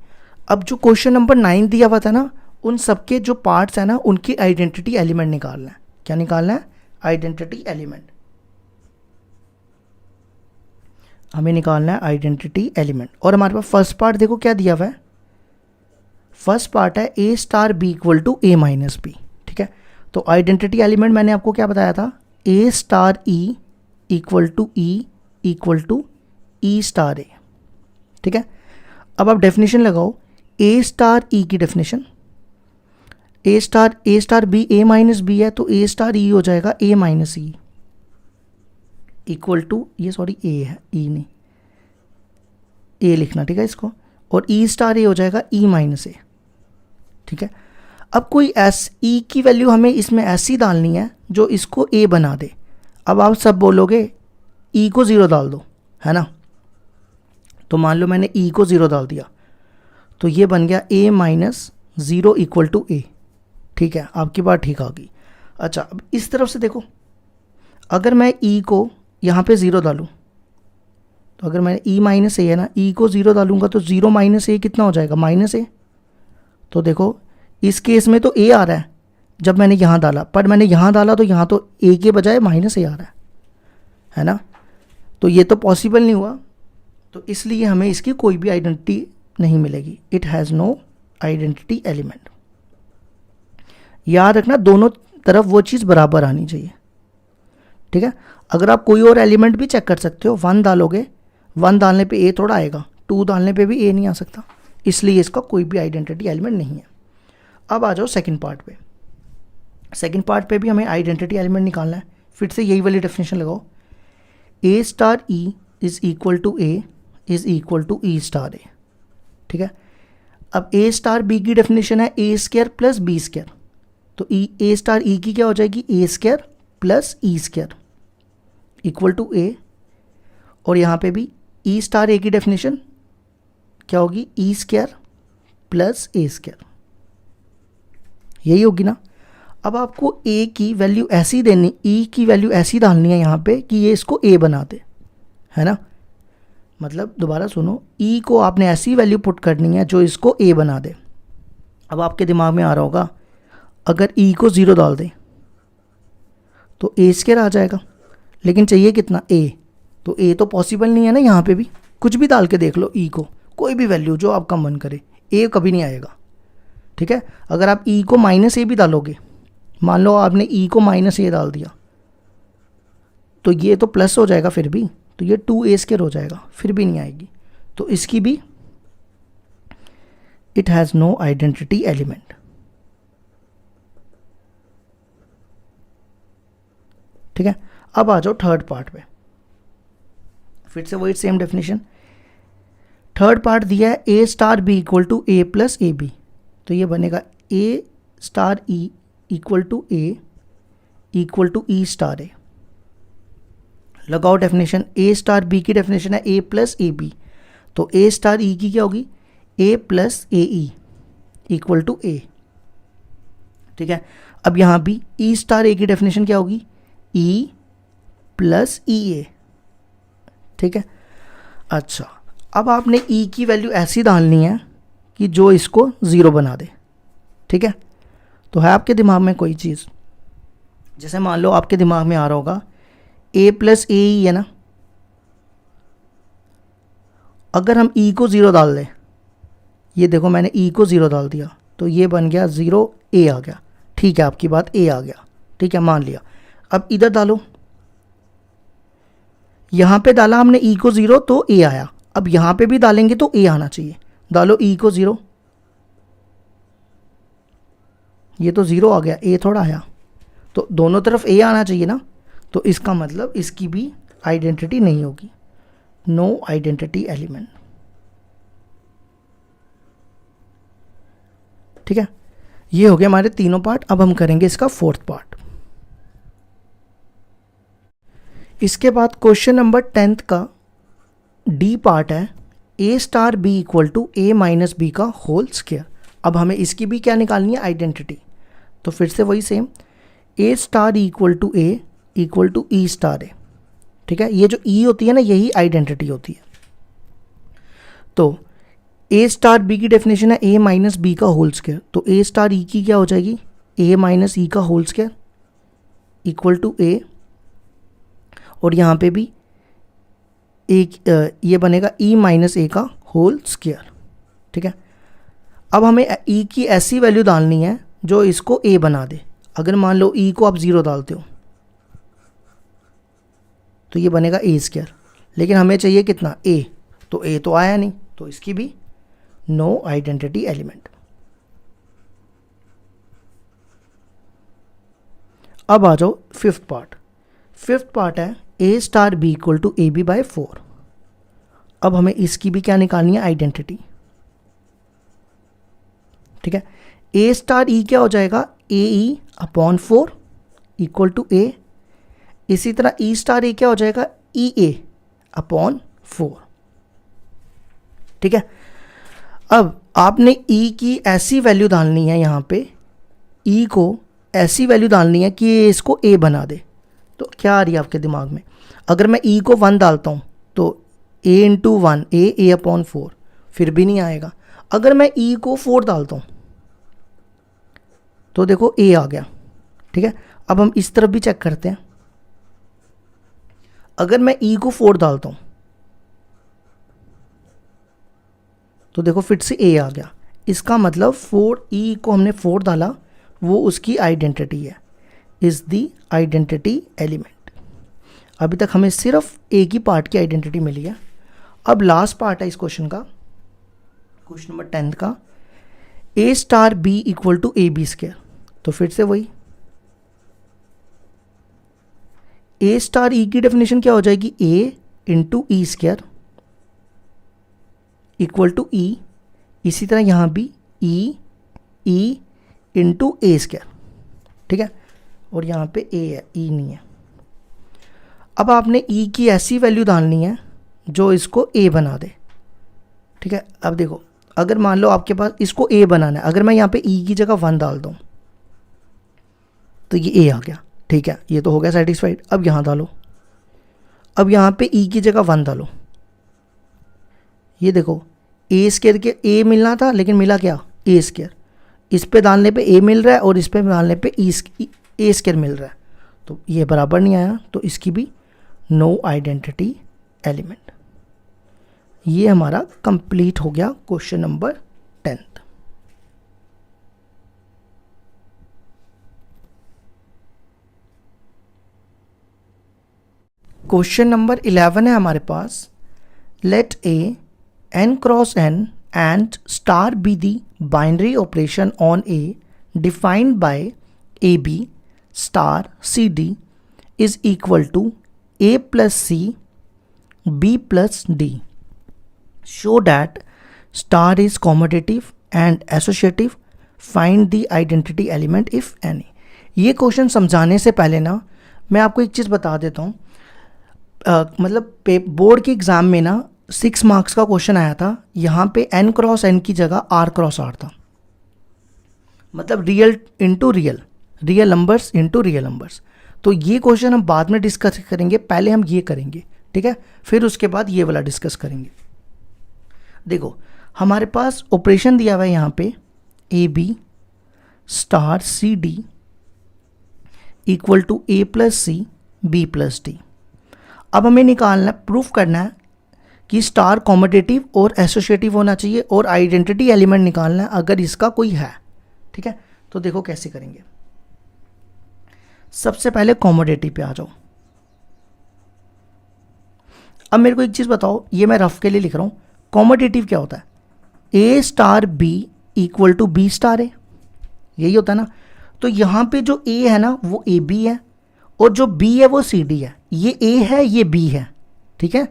अब जो क्वेश्चन नंबर 9 दिया हुआ था ना, उन सबके जो पार्ट्स हैं ना, उनकी आइडेंटिटी एलिमेंट निकालना है। क्या निकालना है, आइडेंटिटी एलिमेंट, हमें निकालना है आइडेंटिटी एलिमेंट। और हमारे पास फर्स्ट पार्ट देखो क्या दिया हुआ है, फर्स्ट पार्ट है A star B equal to A minus B, ठीक है। तो आइडेंटिटी एलिमेंट मैंने आपको क्या बताया था, A star E equal to E equal to E star A, ठीक है। अब आप डेफिनेशन लगाओ, A स्टार E की definition, A star B A minus B है, तो A स्टार E हो जाएगा A minus E equal to, ये सॉरी A है, E नहीं, A लिखना, ठीक है इसको, और E स्टार A हो जाएगा E माइनस A, ठीक है। अब कोई E की वैल्यू हमें इसमें ऐसी डालनी है जो इसको A बना दे। अब आप सब बोलोगे E को 0 डाल दो, है ना, तो मान लो मैंने E को 0 डाल दिया, तो ये बन गया A minus 0 equal to A, ठीक है, आपकी बात ठीक आ गई। अच्छा, अब इस तरफ से देखो, अगर मैं E को यहाँ पे 0 डालूँ, तो अगर मैं E माइनस A है ना, E को 0 डालूंगा तो 0 माइनस A कितना हो जाएगा, माइनस A। तो देखो इस केस में तो A आ रहा है जब मैंने यहाँ डाला, पर मैंने यहाँ डाला तो यहाँ तो A के बजाय माइनस A आ रहा है ना, तो ये तो पॉसिबल नहीं हुआ, तो इसलिए हमें इसकी कोई भी आइडेंटिटी नहीं मिलेगी। It has no identity element. याद रखना दोनों तरफ वो चीज़ बराबर आनी चाहिए, ठीक है। अगर आप कोई और एलिमेंट भी चेक कर सकते हो, 1 डालोगे, 1 डालने पे A थोड़ा आएगा, 2 डालने पे भी A नहीं आ सकता, इसलिए इसका कोई भी आइडेंटिटी एलिमेंट नहीं है। अब आ जाओ सेकंड पार्ट पे। सेकंड पार्ट पे भी हमें आइडेंटिटी एलिमेंट निकालना है, फिर से यही वाली डेफिनेशन लगाओ, A star E is equal to A is equal to E star A, ठीक है। अब ए स्टार बी की डेफिनेशन है A square plus B square, तो ए स्टार ई की क्या हो जाएगी A square plus E square equal to A, और यहाँ पे भी ई स्टार ए की डेफिनेशन क्या होगी ई स्क्वायर प्लस ए स्क्वायर, यही होगी ना। अब आपको ए की वैल्यू ऐसी देनी, ई की वैल्यू ऐसी डालनी है यहाँ पे कि ये इसको ए बना दे, है ना। मतलब दोबारा सुनो, ई को आपने ऐसी वैल्यू पुट करनी है जो इसको ए बना दे। अब आपके दिमाग में आ रहा होगा अगर ई को 0 डाल दें तो ए स्क्वायर आ जाएगा, लेकिन चाहिए कितना ए, तो ए तो पॉसिबल नहीं है ना। यहाँ पे भी कुछ भी डाल के देख लो ई को, कोई भी वैल्यू जो आपका मन करे, ए कभी नहीं आएगा, ठीक है। अगर आप ई को माइनस ए भी डालोगे, मान लो आपने ई को माइनस ए डाल दिया तो ये तो प्लस हो जाएगा फिर भी, तो ये 2a स्क्वायर हो जाएगा, फिर भी नहीं आएगी। तो इसकी भी it has no identity element, ठीक है। अब आ जाओ थर्ड पार्ट पे, फिर से वही सेम डेफिनेशन। थर्ड पार्ट दिया है A star B equal to A plus A B, तो ये बनेगा A star E equal to A equal to E star A. लगाओ डेफिनेशन, ए स्टार बी की डेफिनेशन है ए प्लस ए बी, तो A star E की क्या होगी A plus A E equal to A, ठीक है। अब यहाँ भी ई स्टार ए की डेफिनेशन क्या होगी ई प्लस ई ए, ठीक है। अच्छा, अब आपने ई की वैल्यू ऐसी डालनी है कि जो इसको 0 बना दे, ठीक है। तो है आपके दिमाग में कोई चीज़, जैसे मान लो आपके दिमाग में आ रहा होगा ए प्लस ए ई है ना, अगर हम ई को 0 डाल दें, ये देखो मैंने ई को 0 डाल दिया तो ये बन गया 0 ए आ गया, ठीक है, आपकी बात ए आ गया, ठीक है, मान लिया। अब इधर डालो, यहाँ पे डाला हमने ई को 0 तो ए आया, अब यहाँ पे भी डालेंगे तो ए आना चाहिए। डालो ई को 0, ये तो 0 आ गया, ए थोड़ा आया, तो दोनों तरफ ए आना चाहिए ना। तो इसका मतलब इसकी भी आइडेंटिटी नहीं होगी, नो आइडेंटिटी एलिमेंट, ठीक है। ये हो गया हमारे तीनों पार्ट। अब हम करेंगे इसका फोर्थ पार्ट। इसके बाद क्वेश्चन नंबर 10th का डी पार्ट है A star B equal to A minus B का होल स्क्वायर। अब हमें इसकी भी क्या निकालनी है आइडेंटिटी, तो फिर से वही same, A star equal to A equal to E star A, ठीक है। ये जो ई होती है ना यही आइडेंटिटी होती है। तो ए स्टार बी की डेफिनेशन है ए माइनस बी का होल स्क्वायर, तो ए स्टार ई की क्या हो जाएगी ए माइनस ई का whole square equal to A, और यहाँ पे भी एक ये बनेगा ई माइनस ए का होल स्क्वायर, ठीक है। अब हमें ई की ऐसी वैल्यू डालनी है जो इसको ए बना दे। अगर मान लो ई को आप 0 डालते हो तो ये बनेगा ए स्क्वायर, लेकिन हमें चाहिए कितना ए, तो ए तो आया नहीं, तो इसकी भी नो आइडेंटिटी एलिमेंट। अब आ जाओ फिफ्थ पार्ट। फिफ्थ पार्ट है A star B equal to A B by 4। अब हमें इसकी भी क्या निकालनी है आइडेंटिटी, ठीक है। ए स्टार ई क्या हो जाएगा ए ई अपॉन 4 इक्वल टू ए, इसी तरह ई स्टार ए क्या हो जाएगा ई ए अपॉन 4, ठीक है। अब आपने ई की ऐसी वैल्यू डालनी है, यहाँ पे ई को ऐसी वैल्यू डालनी है कि ये इसको ए बना दे। तो क्या आ रही है आपके दिमाग में, अगर मैं ई को 1 डालता हूँ तो ए इंटू 1 ए अपॉन 4, फिर भी नहीं आएगा। अगर मैं ई को 4 डालता हूँ तो देखो ए आ गया, ठीक है। अब हम इस तरफ भी चेक करते हैं, अगर मैं ई को 4 डालता हूँ तो देखो फिर से ए आ गया। इसका मतलब 4 ई को हमने 4 डाला, वो उसकी आइडेंटिटी है, इज द आइडेंटिटी एलिमेंट। अभी तक हमें सिर्फ ए की पार्ट की आइडेंटिटी मिली है। अब लास्ट पार्ट है इस क्वेश्चन का, क्वेश्चन नंबर 10 का, A star B equal to A B square. तो फिर से वही, ए स्टार ई की डेफिनेशन क्या हो जाएगी A into E square equal to E इसी तरह यहाँ भी ई इंटू ए स्क्वायर, ठीक है, और यहाँ पे ए है, ई नहीं है। अब आपने ई की ऐसी वैल्यू डालनी है जो इसको ए बना दे, ठीक है। अब देखो, अगर मान लो आपके पास इसको ए बनाना है, अगर मैं यहाँ पे ई की जगह 1 डाल दूँ तो ये ए आ गया, ठीक है, ये तो हो गया सेटिस्फाइड। अब यहाँ डालो, अब यहाँ पे ई की जगह 1 डालो, ये देखो ए स्क्वायर के ए मिलना था लेकिन मिला क्या, ए स्क्वायर। इस पे डालने पे ए मिल रहा है और इस पे डालने पे ए स्क्वायर मिल रहा है, तो ये बराबर नहीं आया, तो इसकी भी नो आइडेंटिटी एलिमेंट। ये हमारा कंप्लीट हो गया question number 10th। Question number 11 है हमारे पास, let A n cross n and star be the binary operation on A defined by AB star CD is equal to A plus C B plus D. Show that star is commutative and associative. Find the identity element if any. ये question समझाने से पहले ना मैं आपको एक चीज़ बता देता हूँ। मतलब बोर्ड के एग्ज़ाम में ना 6 मार्क्स का क्वेश्चन आया था, यहाँ पे n क्रॉस n की जगह r क्रॉस r था, मतलब real into real, real numbers into real numbers. तो ये क्वेश्चन हम बाद में डिस्कस करेंगे, पहले हम ये करेंगे, ठीक है, फिर उसके बाद ये वाला डिस्कस करेंगे। देखो हमारे पास ऑपरेशन दिया हुआ है यहाँ पे A B star C D equal to A plus C B plus D. अब हमें निकालना, प्रूफ करना है कि स्टार कॉम्यूटेटिव और एसोसिएटिव होना चाहिए और आइडेंटिटी एलिमेंट निकालना है अगर इसका कोई है, ठीक है। तो देखो कैसे करेंगे। सबसे पहले कॉम्यूटेटिव पे आ जाओ। अब मेरे को एक चीज़ बताओ, ये मैं रफ के लिए लिख रहा हूँ, कॉम्यूटेटिव क्या होता है, A star B equal to B star A, यही होता है ना। तो यहाँ पे जो ए है ना वो ए बी है और जो बी है वो सी डी है, ये ए है ये बी है, ठीक है,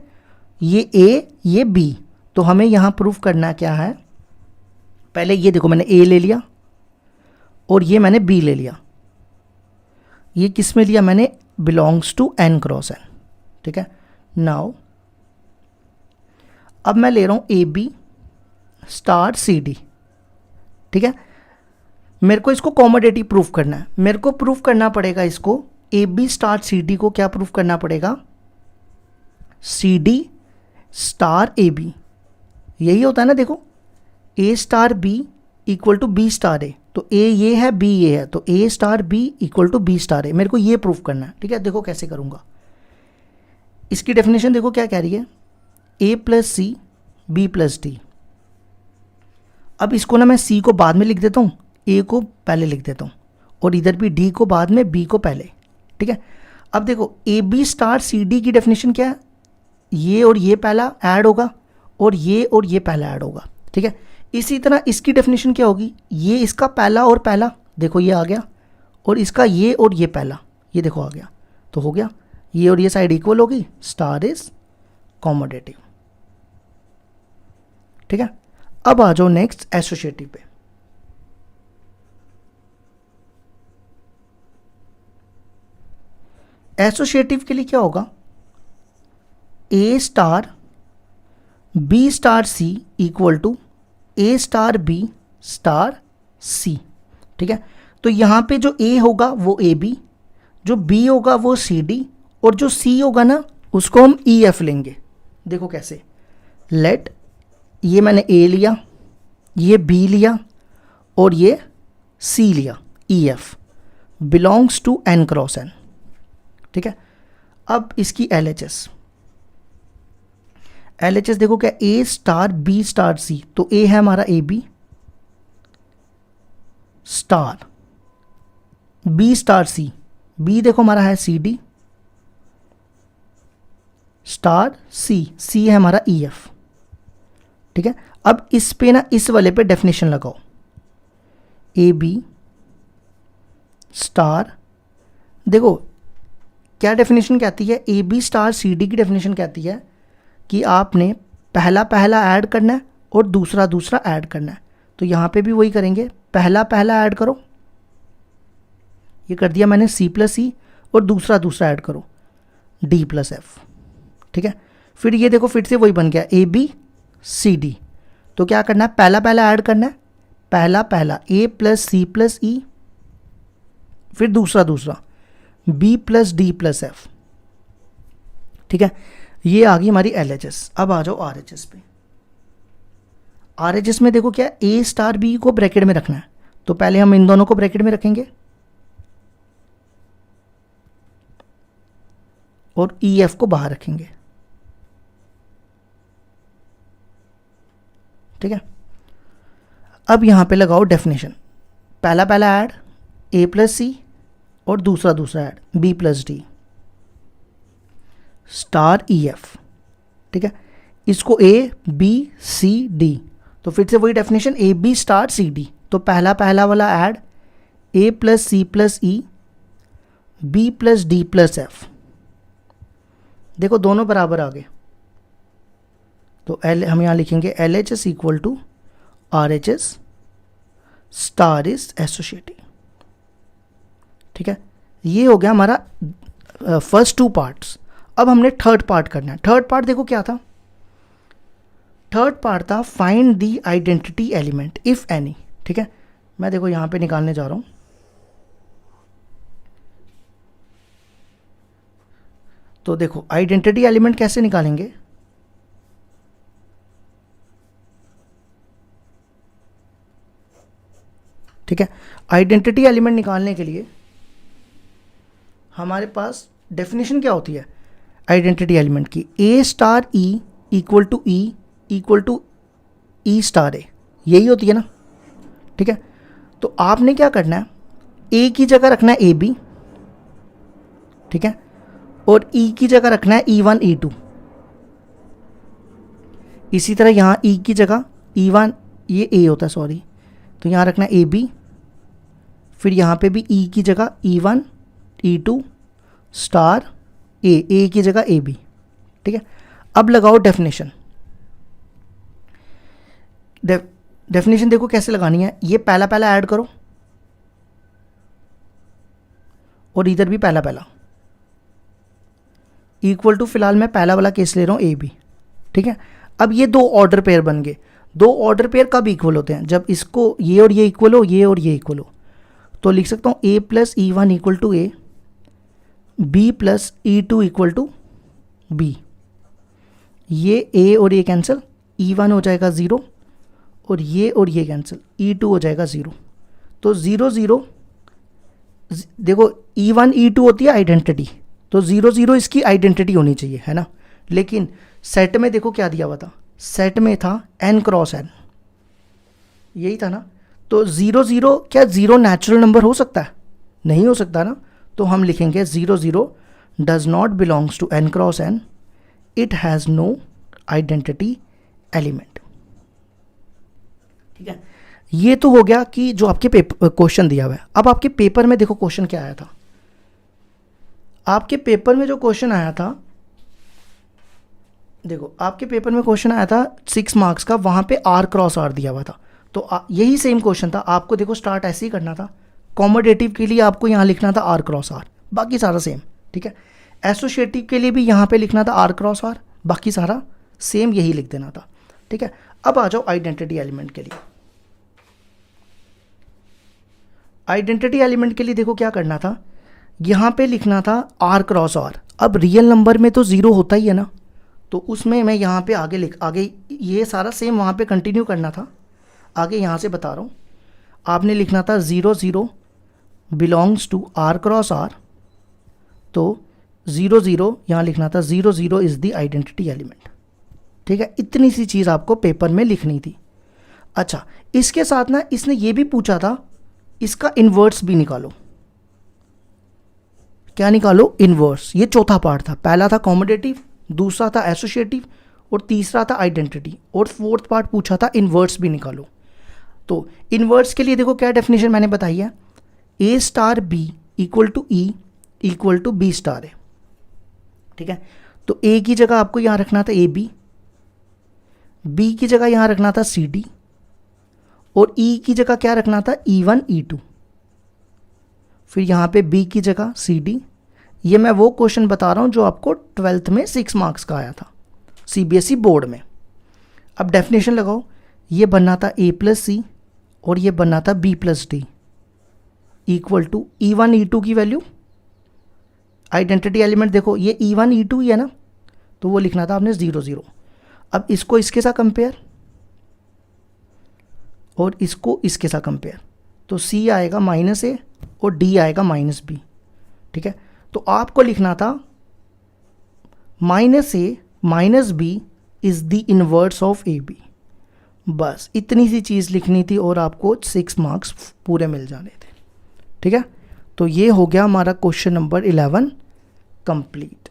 ये ए ये बी। तो हमें यहाँ प्रूफ करना क्या है, पहले ये देखो मैंने ए ले लिया और ये मैंने बी ले लिया, ये किस में लिया मैंने, belongs to N cross N, ठीक है। नाउ अब मैं ले रहा हूँ A B star C D, ठीक है। मेरे को इसको कॉमोडेटिव प्रूफ करना है, मेरे को प्रूफ करना पड़ेगा इसको A B star C D को क्या प्रूफ करना पड़ेगा, C D star A B, यही होता है ना। देखो A star B equal to B star A, तो ए ये है बी ये है, तो A star B equal to B star A, मेरे को ये प्रूफ करना है, ठीक है। देखो कैसे करूँगा, इसकी डेफिनेशन देखो क्या कह रही है, A plus C B plus D. अब इसको ना मैं सी को बाद में लिख देता हूँ, ए को पहले लिख देता हूँ, और इधर भी डी को बाद में, बी को पहले, ठीक है। अब देखो A B star C D की डेफिनेशन क्या है, ये और ये पहला ऐड होगा और ये पहला ऐड होगा, ठीक है। इसी तरह इसकी डेफिनेशन क्या होगी, ये इसका पहला और पहला, देखो ये आ गया, और इसका ये और ये पहला, ये देखो आ गया, तो हो गया, ये और ये साइड इक्वल होगी, स्टार इज कॉमोडेटिव, ठीक है। अब आ जाओ नेक्स्ट एसोसिएटिव पे। एसोसिएटिव के लिए क्या होगा, A star B star C equal to A star B star C, ठीक है। तो यहाँ पे जो ए होगा वो ए बी, जो बी होगा वो सी डी, और जो सी होगा ना उसको हम ई एफ लेंगे। देखो कैसे, लेट ये मैंने ए लिया, ये बी लिया और ये सी लिया, E F belongs to N cross N, ठीक है। अब इसकी एल एच एस देखो क्या, A star B star C, तो ए है हमारा A B star B star C, B देखो हमारा है सी डी स्टार सी, सी है हमारा ई एफ, ठीक है। अब इस पे ना इस वाले पे डेफिनेशन लगाओ, ए बी स्टार, देखो क्या डेफिनेशन कहती है, A B star C D की डेफिनेशन कहती है कि आपने पहला पहला ऐड करना है और दूसरा दूसरा ऐड करना है। तो यहाँ पे भी वही करेंगे, पहला पहला ऐड करो, ये कर दिया मैंने सी प्लस ई, और दूसरा दूसरा ऐड करो डी प्लस एफ। ठीक है, फिर ये देखो फिर से वही बन गया ए बी सी डी। तो क्या करना है, पहला पहला ऐड करना है, पहला पहला ए प्लस सी प्लस ई, फिर दूसरा दूसरा B plus D plus F. ठीक है, ये आ गई हमारी एल एच एस। अब आ जाओ आर एच एस पे। आर एच एस में देखो क्या, ए स्टार बी को ब्रैकेट में रखना है, तो पहले हम इन दोनों को ब्रैकेट में रखेंगे और ई एफ को बाहर रखेंगे। ठीक है, अब यहां पे लगाओ डेफिनेशन, पहला पहला ऐड ए प्लस सी और दूसरा दूसरा add B plus D star E F. ठीक है, इसको ए बी सी डी, तो फिर से वही definition A B star C D. तो पहला पहला वाला add A plus C plus E B plus D plus F. देखो दोनों बराबर आ गए, तो एल हम यहाँ लिखेंगे L H S equal to R H S star is associative. ठीक है, ये हो गया हमारा फर्स्ट टू पार्ट्स। अब हमने थर्ड पार्ट करना है। थर्ड पार्ट देखो क्या था, थर्ड पार्ट था find the identity element if any. ठीक है, मैं देखो यहां पे निकालने जा रहा हूं। तो देखो आइडेंटिटी एलिमेंट कैसे निकालेंगे, ठीक है, आइडेंटिटी एलिमेंट निकालने के लिए हमारे पास डेफिनेशन क्या होती है आइडेंटिटी एलिमेंट की, A star E equal to E equal to E star A, यही होती है ना। ठीक है, तो आपने क्या करना है, ए की जगह रखना है ए बी, ठीक है, और ई की जगह रखना है ई वन ई टू। इसी तरह यहां ई की जगह ई वन, ये ए होता है सॉरी, तो यहां रखना है ए बी, फिर यहां पे भी ई की जगह E one E two star A की जगह ए बी। ठीक है, अब लगाओ डेफिनेशन। डेफिनेशन देखो कैसे लगानी है, ये पहला पहला ऐड करो और इधर भी पहला पहला इक्वल टू, फिलहाल मैं पहला वाला केस ले रहा हूं ए बी। ठीक है, अब ये दो ऑर्डर पेयर बन गए। दो ऑर्डर पेयर कब इक्वल होते हैं, जब इसको ये और ये इक्वल हो, ये और ये इक्वल हो। तो लिख सकता हूं A plus E one equal to A, B plus E two equal to B. ये ए और ये कैंसिल, ई वन हो जाएगा ज़ीरो और ये कैंसिल, ई टू हो जाएगा ज़ीरो। तो ज़ीरो ज़ीरो, देखो ई वन ई टू होती है आइडेंटिटी, तो ज़ीरो ज़ीरो इसकी आइडेंटिटी होनी चाहिए, है ना। लेकिन सेट में देखो क्या दिया हुआ था, सेट में था एन क्रॉस एन, यही था ना। तो ज़ीरो ज़ीरो, क्या ज़ीरो नेचुरल नंबर हो सकता है, नहीं हो सकता ना। तो हम लिखेंगे zero zero does not belongs to N cross N, it has no identity element. ठीक है, ये तो हो गया कि जो आपके पेपर क्वेश्चन दिया हुआ है। अब आपके पेपर में देखो क्वेश्चन क्या आया था, आपके पेपर में जो क्वेश्चन आया था, देखो आपके पेपर में क्वेश्चन आया था 6 मार्क्स का, वहां पे आर क्रॉस आर दिया हुआ था। तो यही सेम क्वेश्चन था, आपको देखो स्टार्ट ऐसे ही करना था। कॉमोडेटिव के लिए आपको यहाँ लिखना था आर क्रॉस आर, बाकी सारा सेम। ठीक है, एसोसिएटिव के लिए भी यहाँ पे लिखना था आर क्रॉस आर, बाकी सारा सेम यही लिख देना था। ठीक है, अब आ जाओ आइडेंटिटी एलिमेंट के लिए। आइडेंटिटी एलिमेंट के लिए देखो क्या करना था, यहाँ पे लिखना था आर क्रॉस आर। अब रियल नंबर में तो ज़ीरो होता ही है ना, तो उसमें मैं यहाँ पे आगे ये सारा सेम वहाँ पे कंटिन्यू करना था। आगे यहाँ से बता रहा हूँ, आपने लिखना था zero zero belongs to R cross R, तो ज़ीरो ज़ीरो यहाँ लिखना था zero zero is the identity element. ठीक है, इतनी सी चीज़ आपको पेपर में लिखनी थी। अच्छा, इसके साथ ना इसने ये भी पूछा था, इसका इन्वर्स भी निकालो। क्या निकालो, इन्वर्स। ये चौथा पार्ट था, पहला था कॉमोडेटिव, दूसरा था एसोसिएटिव और तीसरा था आइडेंटिटी, और फोर्थ पार्ट पूछा था इन्वर्स भी निकालो। तो इन्वर्स के लिए देखो क्या डेफिनेशन मैंने बताई है, A star B equal to E equal to B star है। ठीक है, तो ए की जगह आपको यहाँ रखना था ए बी, बी की जगह यहाँ रखना था सी डी, और ई की जगह क्या रखना था E1 E2, फिर यहाँ पे बी की जगह सी डी। ये मैं वो क्वेश्चन बता रहा हूँ जो आपको 12th में 6 मार्क्स का आया था CBSE बोर्ड में। अब डेफिनेशन लगाओ, ये बनना था A प्लस सी और ये बनना था B plus D equal to E1 E2 की वैल्यू, आइडेंटिटी एलिमेंट देखो ये E1 E2 ही है ना, तो वो लिखना था आपने 0 0। अब इसको इसके साथ कंपेयर और इसको इसके साथ कंपेयर, तो C आएगा -A और D आएगा -B। ठीक है, तो आपको लिखना था -A -B is the inverse of AB। बस इतनी सी चीज़ लिखनी थी और आपको 6 मार्क्स पूरे मिल जाने थे। ठीक है, तो ये हो गया हमारा question number 11 complete.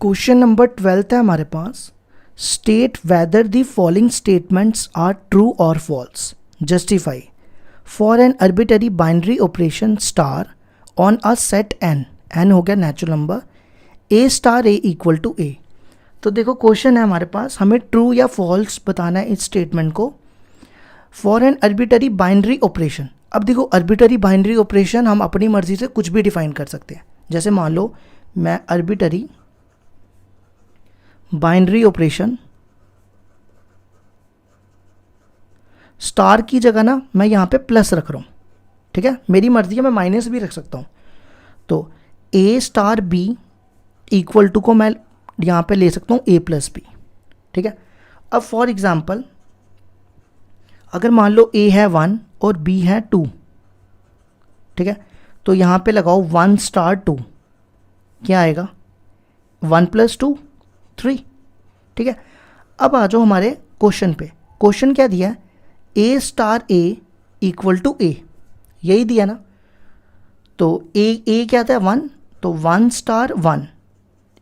Question number 12 है हमारे पास, state whether the following statements are true और false, justify for an arbitrary binary operation star on a set n हो गया natural number, A star A equal to A। तो देखो question है हमारे पास, हमें ट्रू या फॉल्स बताना है इस स्टेटमेंट को। For an arbitrary binary operation, अब देखो आर्बिट्ररी बाइनरी ऑपरेशन हम अपनी मर्जी से कुछ भी डिफाइन कर सकते हैं। जैसे मान लो मैं आर्बिट्ररी बाइनरी ऑपरेशन स्टार की जगह ना मैं यहाँ पे प्लस रख रहा हूँ। ठीक है, मेरी मर्जी है, मैं माइनस भी रख सकता हूँ। तो A star B equal to को मैं यहाँ पे ले सकता हूँ A प्लस B। ठीक है, अब फॉर एग्जाम्पल अगर मान लो A है 1 और B है 2, ठीक है, तो यहाँ पे लगाओ 1 स्टार 2, क्या आएगा 1 प्लस 2 3। ठीक है, अब आ जाओ हमारे क्वेश्चन पे। क्वेश्चन क्या दिया है, A star A equal to A, यही दिया ना। तो A क्या था 1, तो 1 स्टार 1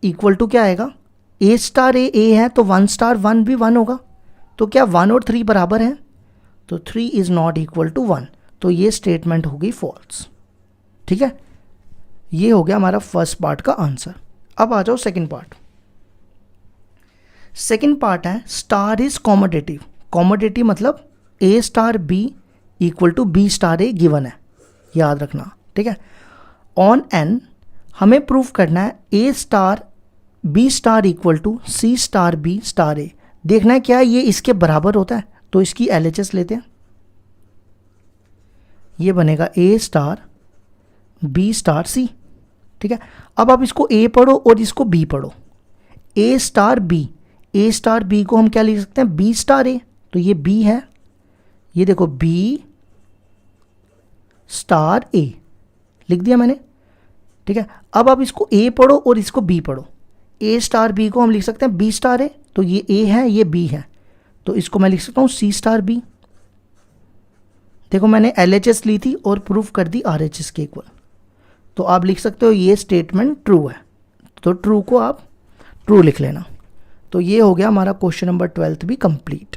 इक्वल टू क्या आएगा, A स्टार A है तो 1 स्टार 1 भी 1 होगा। तो क्या 1 और 3 बराबर हैं, तो 3 इज़ नॉट इक्वल टू 1, तो ये स्टेटमेंट होगी फॉल्स। ठीक है, ये हो गया हमारा फर्स्ट पार्ट का आंसर। अब आ जाओ सेकंड पार्ट। सेकंड पार्ट है स्टार इज कॉमोडेटिव। कॉमोडेटिव मतलब A star B equal to B star A given है, याद रखना। ठीक है, ऑन n हमें प्रूफ करना है A star B star equal to C star B star A। देखना है क्या ये इसके बराबर होता है, तो इसकी LHS लेते हैं। ये बनेगा A star B star C। ठीक है, अब आप इसको A पढ़ो और इसको B पढ़ो। A स्टार B को हम क्या लिख सकते हैं, B स्टार A, तो ये B है, ये देखो B स्टार A लिख दिया मैंने। ठीक है, अब आप इसको A पढ़ो और इसको B पढ़ो। A स्टार B को हम लिख सकते हैं B स्टार A, तो ये A है ये B है, तो इसको मैं लिख सकता हूँ C स्टार B। देखो मैंने LHS ली थी और प्रूफ कर दी RHS के इक्वल, तो आप लिख सकते हो ये स्टेटमेंट ट्रू है, तो ट्रू को आप ट्रू लिख लेना। तो ये हो गया हमारा क्वेश्चन नंबर 12 भी कंप्लीट।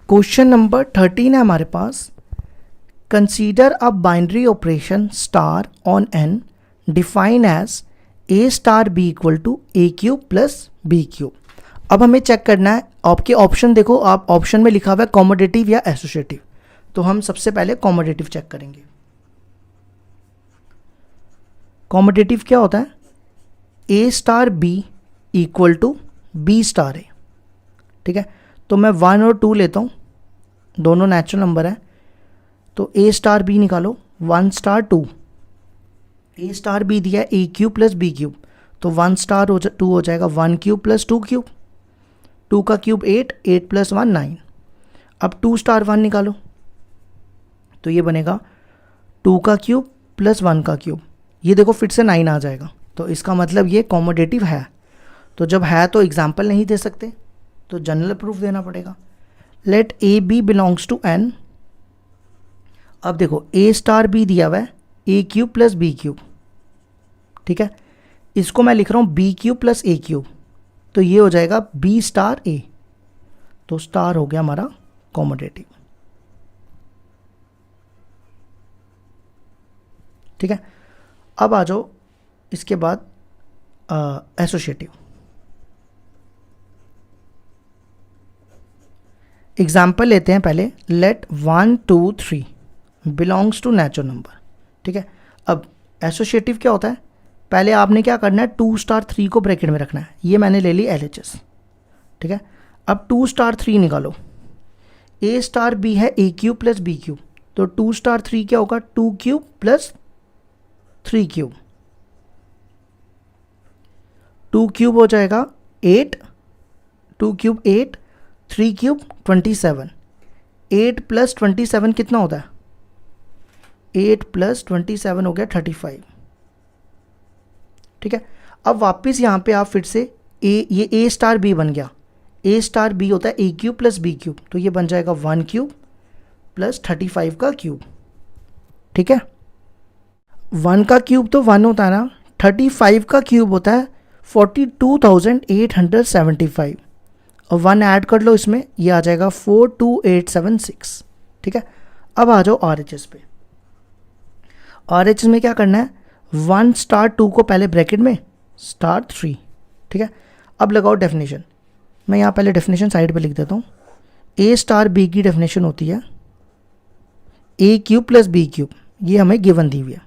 क्वेश्चन नंबर 13 है हमारे पास, consider a binary operation star on n define as A star B equal to A cube plus B cube. अब हमें चेक करना है, आपके ऑप्शन देखो, आप ऑप्शन में लिखा हुआ है कॉमोडेटिव या एसोसिएटिव, तो हम सबसे पहले कॉमोडेटिव चेक करेंगे। कॉमोडेटिव क्या होता है, A star B equal to B star A। ठीक है, तो मैं 1 और 2 लेता हूँ, दोनों नेचुरल नंबर है, तो A स्टार B निकालो 1 स्टार 2। A स्टार B दिया है A cube plus B cube, तो 1 स्टार 2 हो जाएगा 1 क्यूब प्लस 2 क्यूब, 2 का क्यूब 8, 8 प्लस 1 9। अब 2 स्टार 1 निकालो, तो ये बनेगा 2 का क्यूब प्लस 1 का क्यूब, ये देखो फिर से 9 आ जाएगा, तो इसका मतलब ये कॉमोडेटिव है। तो जब है तो एग्जाम्पल नहीं दे सकते, तो जनरल प्रूफ देना पड़ेगा। Let A B belongs to n। अब देखो A स्टार B दिया हुआ है A cube plus B cube, ठीक है, इसको मैं लिख रहा हूँ B cube plus A cube, तो ये हो जाएगा B स्टार A, तो स्टार हो गया हमारा कॉमोडेटिव। ठीक है, अब आ जाओ इसके बाद एसोसिएटिव। एग्जाम्पल लेते हैं पहले, let 1 2 3 belongs to natural number. ठीक है, अब एसोसिएटिव क्या होता है, पहले आपने क्या करना है 2 स्टार 3 को ब्रैकेट में रखना है, ये मैंने ले ली LHS। ठीक है, अब 2 स्टार 3 निकालो, A स्टार B है A cube plus B cube, तो 2 स्टार 3 क्या होगा 2 क्यूब प्लस 3 क्यूब, 2 क्यूब हो जाएगा 8, 2 क्यूब 8, 3 क्यूब 27, 8 प्लस 27 कितना होता है, 8 प्लस 27 हो गया 35। ठीक है, अब वापस यहाँ पे आप फिर से ये A स्टार B बन गया, A स्टार B होता है A cube plus B cube, तो ये बन जाएगा 1 क्यूब प्लस 35 का क्यूब। ठीक है, 1 का क्यूब तो 1 होता है ना, 35 का क्यूब होता है 42,875, और 1 ऐड कर लो इसमें, ये आ जाएगा 42876। ठीक है, अब आ जाओ RHS पे। RHS में क्या करना है, 1 स्टार 2 को पहले ब्रैकेट में स्टार 3। ठीक है, अब लगाओ डेफिनेशन, मैं यहाँ पहले डेफिनेशन साइड पे लिख देता हूँ। A स्टार B की डेफिनेशन होती है A cube plus B cube, ये हमें गिवन दी हुई है,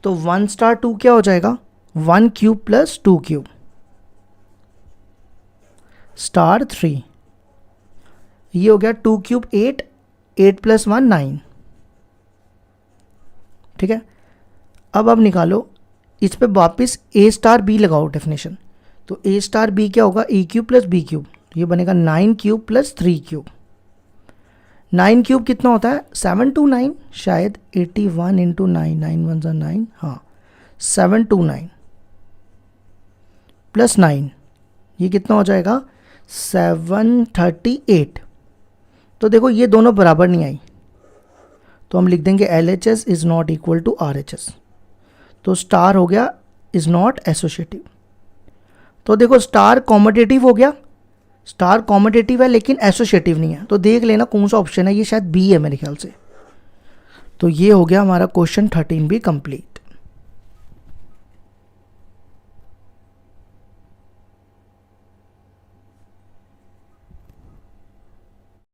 तो 1 स्टार 2 क्या हो जाएगा 1 क्यूब प्लस 2 क्यूब स्टार 3, ये हो गया 2 क्यूब 8, 8 प्लस 1 9। ठीक है, अब निकालो इस पे वापस A स्टार B लगाओ डेफिनेशन, तो A स्टार B क्या होगा A cube plus B cube, ये बनेगा 9 क्यूब प्लस 3 क्यूब। 9 क्यूब कितना होता है 729, शायद 81 इंटू 9, 9 1 ज़ा 9, हाँ 729 प्लस 9, ये कितना हो जाएगा 738। तो देखो ये दोनों बराबर नहीं आई, तो हम लिख देंगे LHS is not equal to RHS, तो स्टार हो गया इज़ नॉट एसोसिएटिव। तो देखो स्टार कॉमोडेटिव हो गया, स्टार कॉमोडेटिव है लेकिन एसोसिएटिव नहीं है, तो देख लेना कौन सा ऑप्शन है, ये शायद B है मेरे ख्याल से। तो ये हो गया हमारा क्वेश्चन 13 भी कंप्लीट।